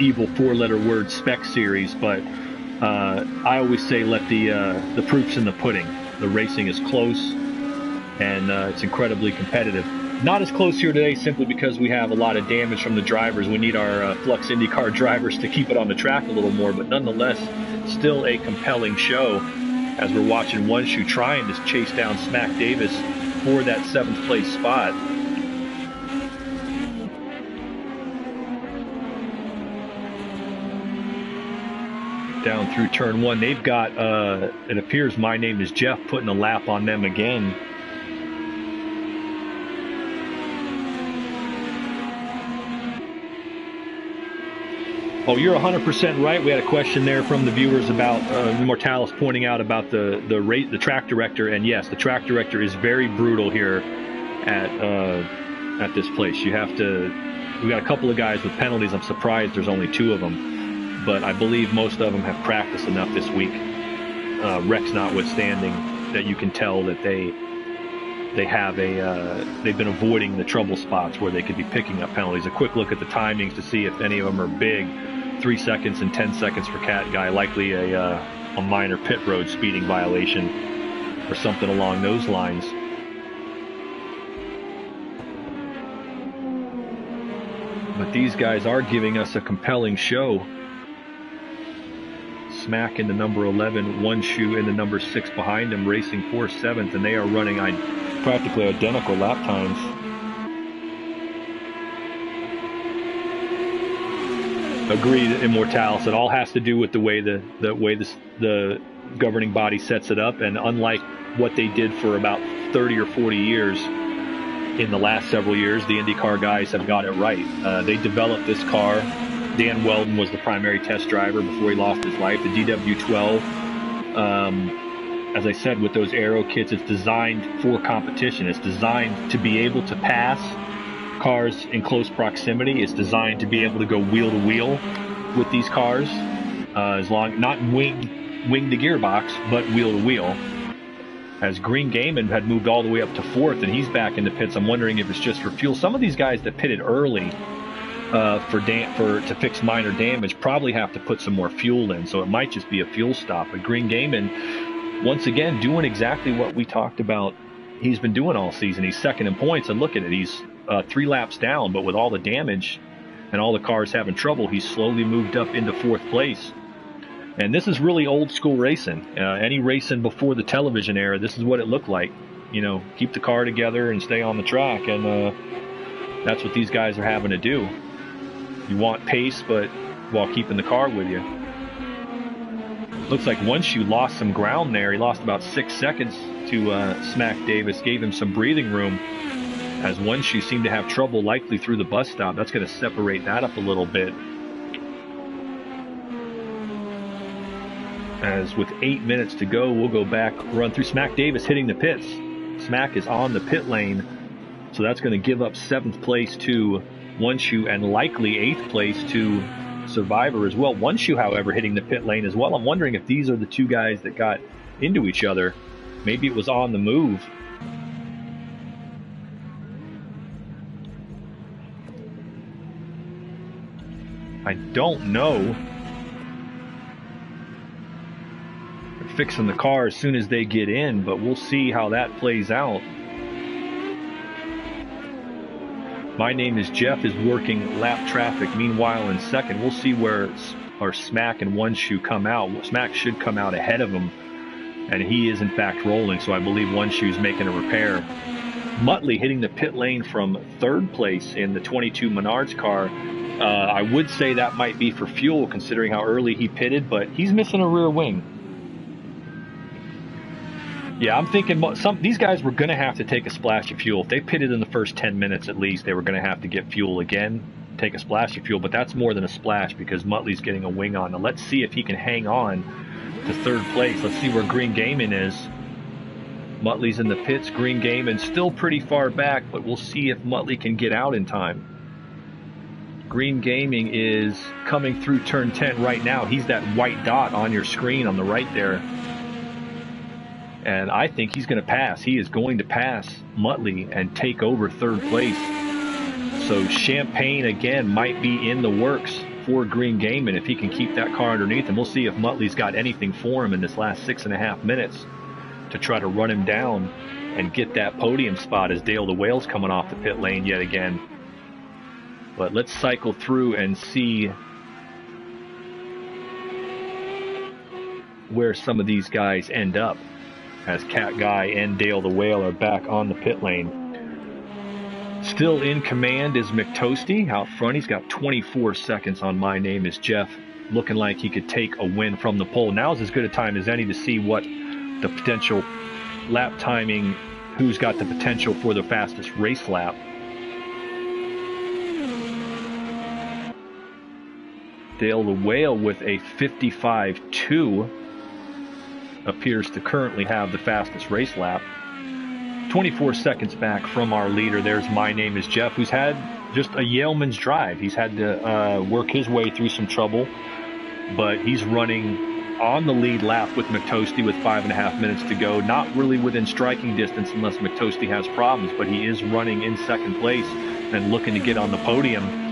evil 4-letter word spec series, but I always say let the proof's in the pudding. The racing is close, and it's incredibly competitive. Not as close here today simply because we have a lot of damage from the drivers. We need our Flux IndyCar drivers to keep it on the track a little more, but nonetheless, still a compelling show as we're watching one shoe trying to chase down Smack Davis for that 7th place spot. down through turn 1. They've got, it appears My Name is Jeff putting a lap on them again. Oh, you're 100% right. We had a question there from the viewers about Immortalis pointing out about the track director, and yes, the track director is very brutal here at this place. We got a couple of guys with penalties. I'm surprised there's only 2 of them, but I believe most of them have practiced enough this week, Rex notwithstanding, that you can tell that they've been avoiding the trouble spots where they could be picking up penalties. A quick look at the timings to see if any of them are big. 3 seconds and 10 seconds for Cat Guy, likely a minor pit road speeding violation or something along those lines. But these guys are giving us a compelling show. Smack in the number 11, One Shoe in the number 6 behind him, racing for 7th, and they are running practically identical lap times. Agreed, Immortalis. It all has to do with the way the governing body sets it up, and unlike what they did for about 30 or 40 years, in the last several years, the IndyCar guys have got it right. They developed this car. Dan Weldon was the primary test driver before he lost his life. The DW12, as I said, with those aero kits, it's designed for competition. It's designed to be able to pass cars in close proximity. It's designed to be able to go wheel to wheel with these cars, not wing the gearbox, but wheel to wheel. As Green Gaiman had moved all the way up to 4th, and he's back in the pits. I'm wondering if it's just for fuel. Some of these guys that pitted early to fix minor damage probably have to put some more fuel in, so it might just be a fuel stop. But Green Gaiman, once again, doing exactly what we talked about he's been doing all season. He's second in points, and look at it, he's 3 laps down, but with all the damage and all the cars having trouble, he's slowly moved up into 4th place. And this is really old school racing. Any racing before the television era, this is what it looked like. You know, keep the car together and stay on the track, and that's what these guys are having to do. You want pace, but while keeping the car with you. Looks like One Shoe lost some ground there. He lost about 6 seconds to Smack Davis, gave him some breathing room, as One Shoe seemed to have trouble likely through the bus stop. That's going to separate that up a little bit. As with 8 minutes to go, we'll go back, run through. Smack Davis hitting the pits. Smack is on the pit lane, so that's going to give up 7th place to One Shoe and likely 8th place to Survivor as well. One Shoe, however, hitting the pit lane as well. I'm wondering if these are the 2 guys that got into each other. Maybe it was on the move. I don't know. They're fixing the car as soon as they get in, but we'll see how that plays out. My Name is Jeff is working lap traffic. Meanwhile, in second, we'll see where our Smack and One Shoe come out. Smack should come out ahead of him, and he is in fact rolling, so I believe One Shoe's making a repair. Muttley hitting the pit lane from 3rd place in the 22 Menards car. I would say that might be for fuel, considering how early he pitted, but he's missing a rear wing. Yeah, I'm thinking these guys were going to have to take a splash of fuel. If they pitted in the first 10 minutes at least, they were going to have to get fuel again, take a splash of fuel, but that's more than a splash because Muttley's getting a wing on. Now let's see if he can hang on to 3rd place. Let's see where Green Gaiman is. Muttley's in the pits. Green Gaiman still pretty far back, but we'll see if Muttley can get out in time. Green Gaming is coming through turn 10 right now. He's that white dot on your screen on the right there. And I think he's going to pass. He is going to pass Muttley and take over 3rd place. So Champagne, again, might be in the works for Green Gaiman if he can keep that car underneath. And we'll see if Muttley's got anything for him in this last 6.5 minutes to try to run him down and get that podium spot as Dale the Whale's coming off the pit lane yet again. But let's cycle through and see where some of these guys end up, as Cat Guy and Dale the Whale are back on the pit lane. Still in command is McToasty out front. He's got 24 seconds on My Name is Jeff. looking like he could take a win from the pole. Now is as good a time as any to see what the potential lap timing, who's got the potential for the fastest race lap. Dale the Whale with a 55.2 appears to currently have the fastest race lap. 24 seconds back from our leader. There's My Name is Jeff, who's had just a yeoman's drive. He's had to work his way through some trouble, but he's running on the lead lap with McToasty with 5.5 minutes to go. Not really within striking distance unless McToasty has problems, but he is running in second place and looking to get on the podium.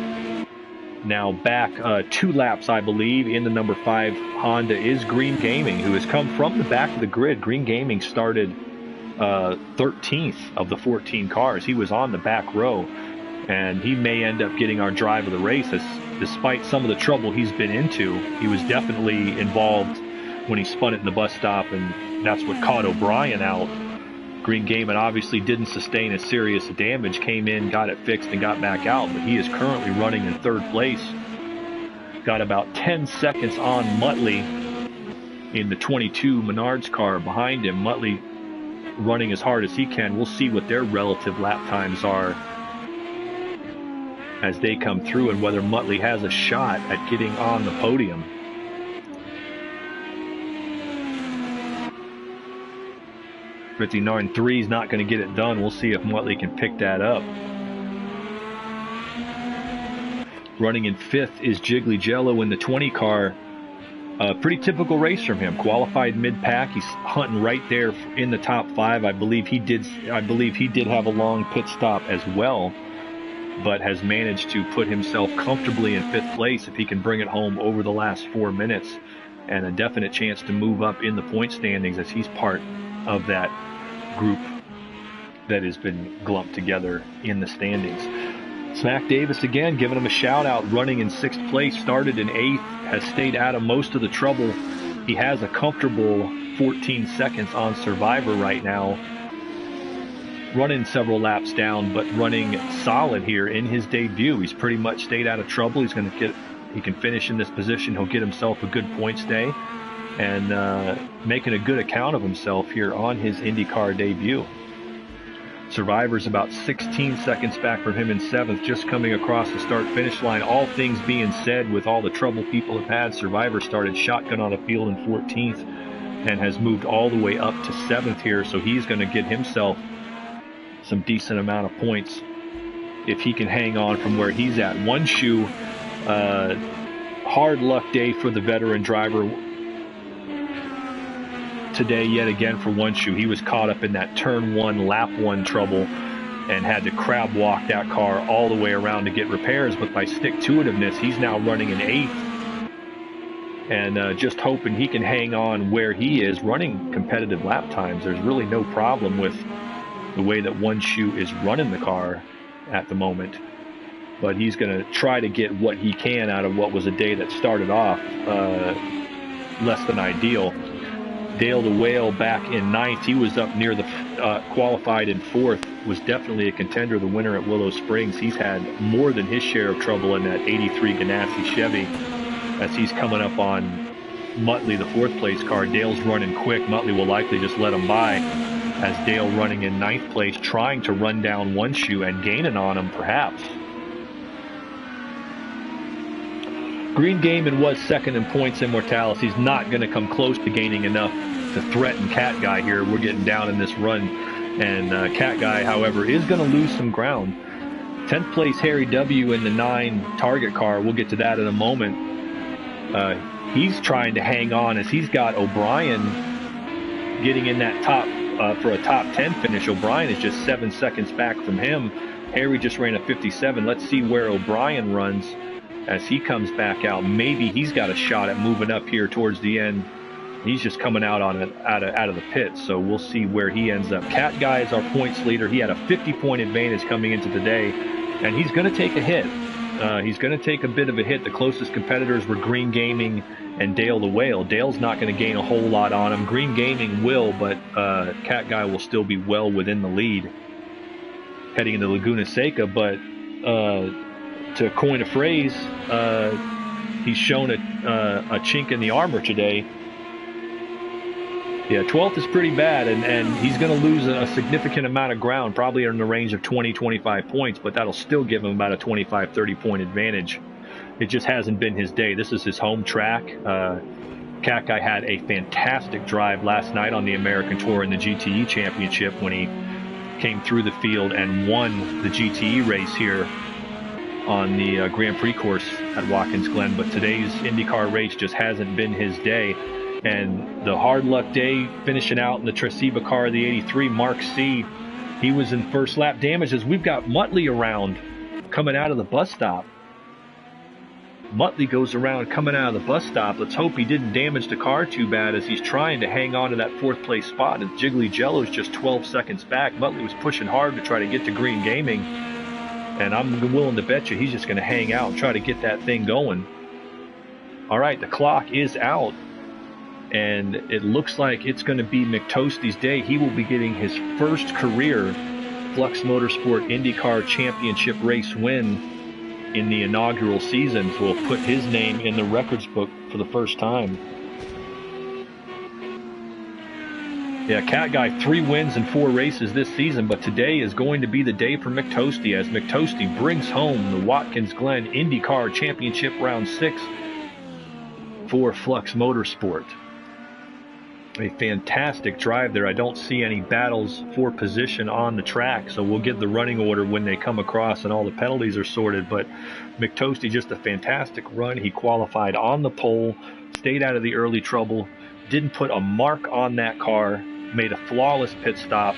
Now back 2 laps, I believe, in the number 5 Honda is Green Gaming, who has come from the back of the grid. Green Gaming started 13th of the 14 cars. He was on the back row, and he may end up getting our drive of the race. Despite some of the trouble he's been into, he was definitely involved when he spun it in the bus stop, and that's what caught O'Brien out. Green Gaming obviously didn't sustain a serious damage, came in, got it fixed, and got back out, but he is currently running in 3rd place. Got about 10 seconds on Muttley in the 22 Menards car behind him. Muttley running as hard as he can. We'll see what their relative lap times are as they come through and whether Muttley has a shot at getting on the podium. .59.3 is not going to get it done. We'll see if Muttley can pick that up. Running in 5th is Jiggly Jello in the 20 car. Pretty typical race from him. Qualified mid-pack. He's hunting right there in the top 5. I believe he did have a long pit stop as well, but has managed to put himself comfortably in 5th place if he can bring it home over the last 4 minutes, and a definite chance to move up in the point standings as he's part of that group that has been glumped together in the standings. Smack Davis again, giving him a shout out, running in 6th place, started in 8th, has stayed out of most of the trouble. He has a comfortable 14 seconds on Survivor right now, running several laps down, but running solid here in his debut. He's pretty much stayed out of trouble. He can finish in this position. He'll get himself a good points day, and making a good account of himself here on his IndyCar debut. Survivor's about 16 seconds back from him in 7th, just coming across the start-finish line. All things being said, with all the trouble people have had, Survivor started shotgun on the field in 14th and has moved all the way up to 7th here, so he's going to get himself some decent amount of points if he can hang on from where he's at. One shoe, hard luck day for the veteran driver today yet again for One Shoe. He was caught up in that turn 1, lap 1 trouble and had to crab walk that car all the way around to get repairs, but by stick-to-itiveness, he's now running in 8th and just hoping he can hang on where he is, running competitive lap times. There's really no problem with the way that One Shoe is running the car at the moment, but he's going to try to get what he can out of what was a day that started off less than ideal. Dale the Whale back in 9th. He was up near the qualified in 4th, was definitely a contender, the winner at Willow Springs. He's had more than his share of trouble in that 83 Ganassi Chevy as he's coming up on Muttley, the 4th place car. Dale's running quick. Muttley will likely just let him by as Dale running in 9th place, trying to run down One Shoe and gaining on him perhaps. Green Gaming was 2nd in points in Mortalis. He's not going to come close to gaining enough to threaten Cat Guy here. We're getting down in this run, and Cat Guy, however, is going to lose some ground. 10th place Harry W. in the 9 Target car. We'll get to that in a moment. He's trying to hang on as he's got O'Brien getting in that top for a top 10 finish. O'Brien is just 7 seconds back from him. Harry just ran a 57. Let's see where O'Brien runs as he comes back out. Maybe he's got a shot at moving up here towards the end. He's just coming out on it out of the pit, so we'll see where he ends up. Cat Guy is our points leader. He had a 50-point advantage coming into the day, and he's going to take a hit. He's going to take a bit of a hit. The closest competitors were Green Gaming and Dale the Whale. Dale's not going to gain a whole lot on him. Green Gaming will, but Cat Guy will still be well within the lead heading into Laguna Seca, but to coin a phrase, he's shown a chink in the armor today. Yeah, 12th is pretty bad, and he's going to lose a significant amount of ground, probably in the range of 20, 25 points, but that'll still give him about a 25, 30-point advantage. It just hasn't been his day. This is his home track. Cat Guy had a fantastic drive last night on the American Tour in the GTE Championship when he came through the field and won the GTE race here on the Grand Prix course at Watkins Glen. But today's IndyCar race just hasn't been his day. And the hard luck day finishing out in the Tresiba car, the 83, Mark C., he was in first lap damages. We've got Muttley around coming out of the bus stop. Muttley goes around coming out of the bus stop. Let's hope he didn't damage the car too bad as he's trying to hang on to that fourth place spot. And Jiggly Jello's just 12 seconds back. Muttley was pushing hard to try to get to Green Gaming. And I'm willing to bet you he's just going to hang out and try to get that thing going. All right, the clock is out. And it looks like it's going to be McToasty's day. He will be getting his first career Flux Motorsport IndyCar Championship race win in the inaugural season. So we'll put his name in the records book for the first time. Yeah, Cat Guy, 3 wins in 4 races this season, but today is going to be the day for McToasty as McToasty brings home the Watkins Glen IndyCar Championship Round 6 for Flux Motorsport. A fantastic drive there. I don't see any battles for position on the track, so we'll get the running order when they come across and all the penalties are sorted. But McToasty, just a fantastic run. He qualified on the pole, stayed out of the early trouble, didn't put a mark on that car, made a flawless pit stop,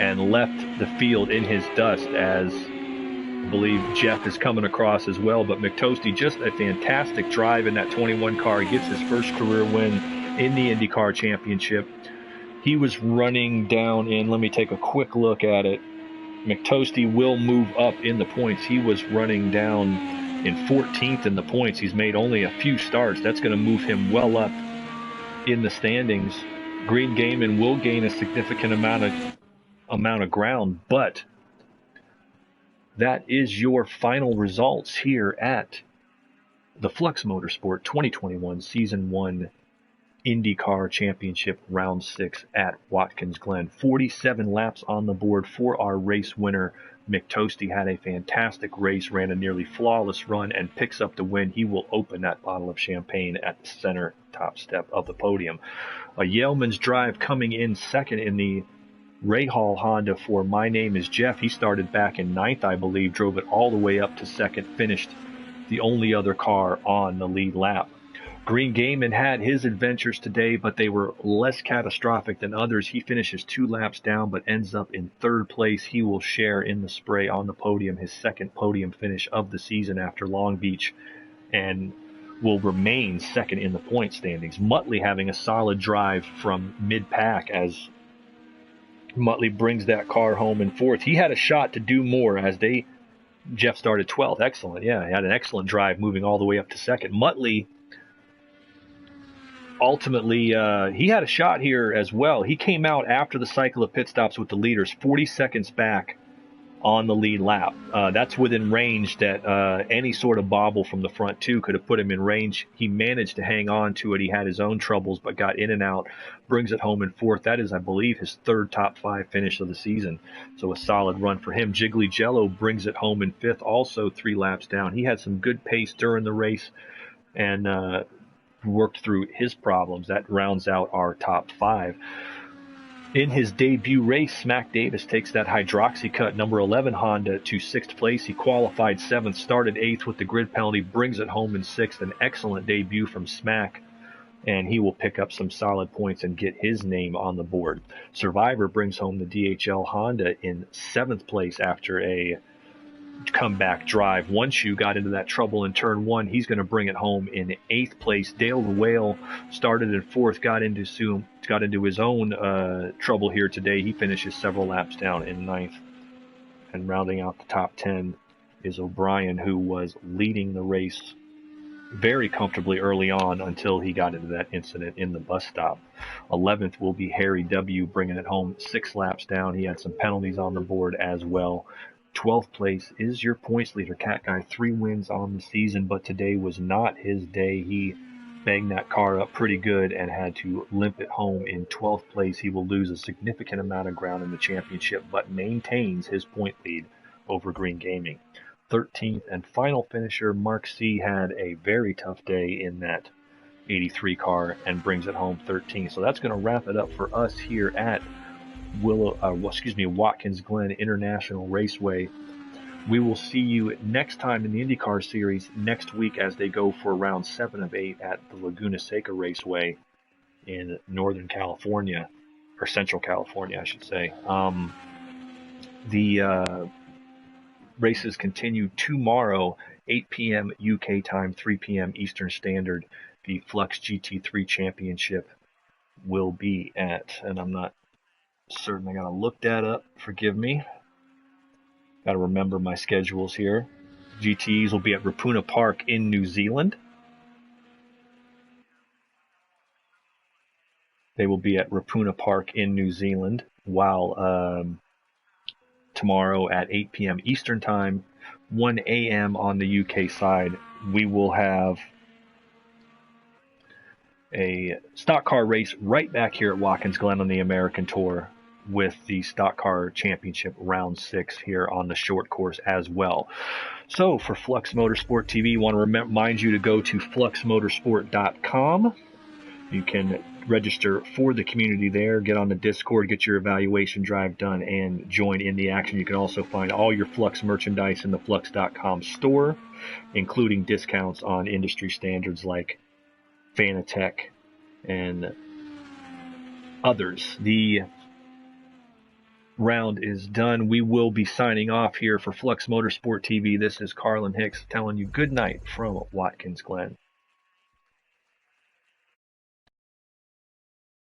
and left the field in his dust as I believe Jeff is coming across as well. But McToasty, just a fantastic drive in that 21 car. He gets his first career win in the IndyCar Championship. He was running down in, let me take a quick look at it. McToasty will move up in the points. He was running down in 14th in the points. He's made only a few starts. That's going to move him well up in the standings. Green Gaming will gain a significant amount of ground, but that is your final results here at the Flux Motorsport 2021 Season 1 IndyCar Championship Round 6 at Watkins Glen. 47 laps on the board for our race winner. McToasty had a fantastic race, ran a nearly flawless run, and picks up the win. He will open that bottle of champagne at the center top step of the podium. A Yeoman's Drive coming in second in the Rahal Honda for My Name is Jeff. He started back in 9th, I believe, drove it all the way up to second, finished the only other car on the lead lap. Green Gaming had his adventures today, but they were less catastrophic than others. He finishes 2 laps down, but ends up in 3rd place. He will share in the spray on the podium, his second podium finish of the season after Long Beach, and will remain second in the point standings. Muttley having a solid drive from mid-pack as Muttley brings that car home in 4th. He had a shot to do more as Jeff started 12th. Excellent. Yeah, he had an excellent drive moving all the way up to second. Muttley ultimately, he had a shot here as well. He came out after the cycle of pit stops with the leaders, 40 seconds back on the lead lap. That's within range that any sort of bobble from the front two could have put him in range. He managed to hang on to it. He had his own troubles, but got in and out, brings it home in 4th. That is, I believe, his 3rd top 5 finish of the season. So a solid run for him. Jiggly Jello brings it home in 5th, also 3 laps down. He had some good pace during the race and worked through his problems. That rounds out our top 5. In his debut race, Smack Davis takes that Hydroxycut number 11 Honda to 6th place. He qualified 7th, started 8th with the grid penalty, brings it home in 6th. An excellent debut from Smack, and he will pick up some solid points and get his name on the board. Survivor brings home the DHL Honda in 7th place after a comeback drive. One Shoe got into that trouble in turn 1. He's going to bring it home in 8th place. Dale the Whale started in 4th, got into his own trouble here today. He finishes several laps down in 9th. And rounding out the top 10 is O'Brien, who was leading the race very comfortably early on until he got into that incident in the bus stop. 11th will be Harry W., bringing it home 6 laps down. He had some penalties on the board as well. 12th place is your points leader. Cat Guy, 3 wins on the season, but today was not his day. He banged that car up pretty good and had to limp it home in 12th place. He will lose a significant amount of ground in the championship, but maintains his point lead over Green Gaming. 13th and final finisher, Mark C. had a very tough day in that 83 car and brings it home 13th. So that's going to wrap it up for us here at Watkins Glen International Raceway. We will see you next time in the IndyCar series next week as they go for round 7 of 8 at the Laguna Seca Raceway in Northern California, or Central California, I should say. The races continue tomorrow, 8 p.m. UK time, 3 p.m. Eastern Standard. The Flux GT3 Championship will be at, and I'm not certain, I gotta look that up, forgive me. Gotta remember my schedules here. GTs will be at Rapuna Park in New Zealand. They will be at Rapuna Park in New Zealand, while tomorrow at 8 p.m. Eastern Time, 1 a.m. on the UK side, we will have a stock car race right back here at Watkins Glen on the American Tour with the Stock Car Championship Round 6 here on the short course as well. So for Flux Motorsport TV, I want to remind you to go to FluxMotorsport.com. You can register for the community there, get on the Discord, get your evaluation drive done, and join in the action. You can also find all your Flux merchandise in the Flux.com store, including discounts on industry standards like Fanatec and others. The round is done. We will be signing off here for Flux Motorsport TV. This is Carlin Hicks telling you good night from Watkins Glen.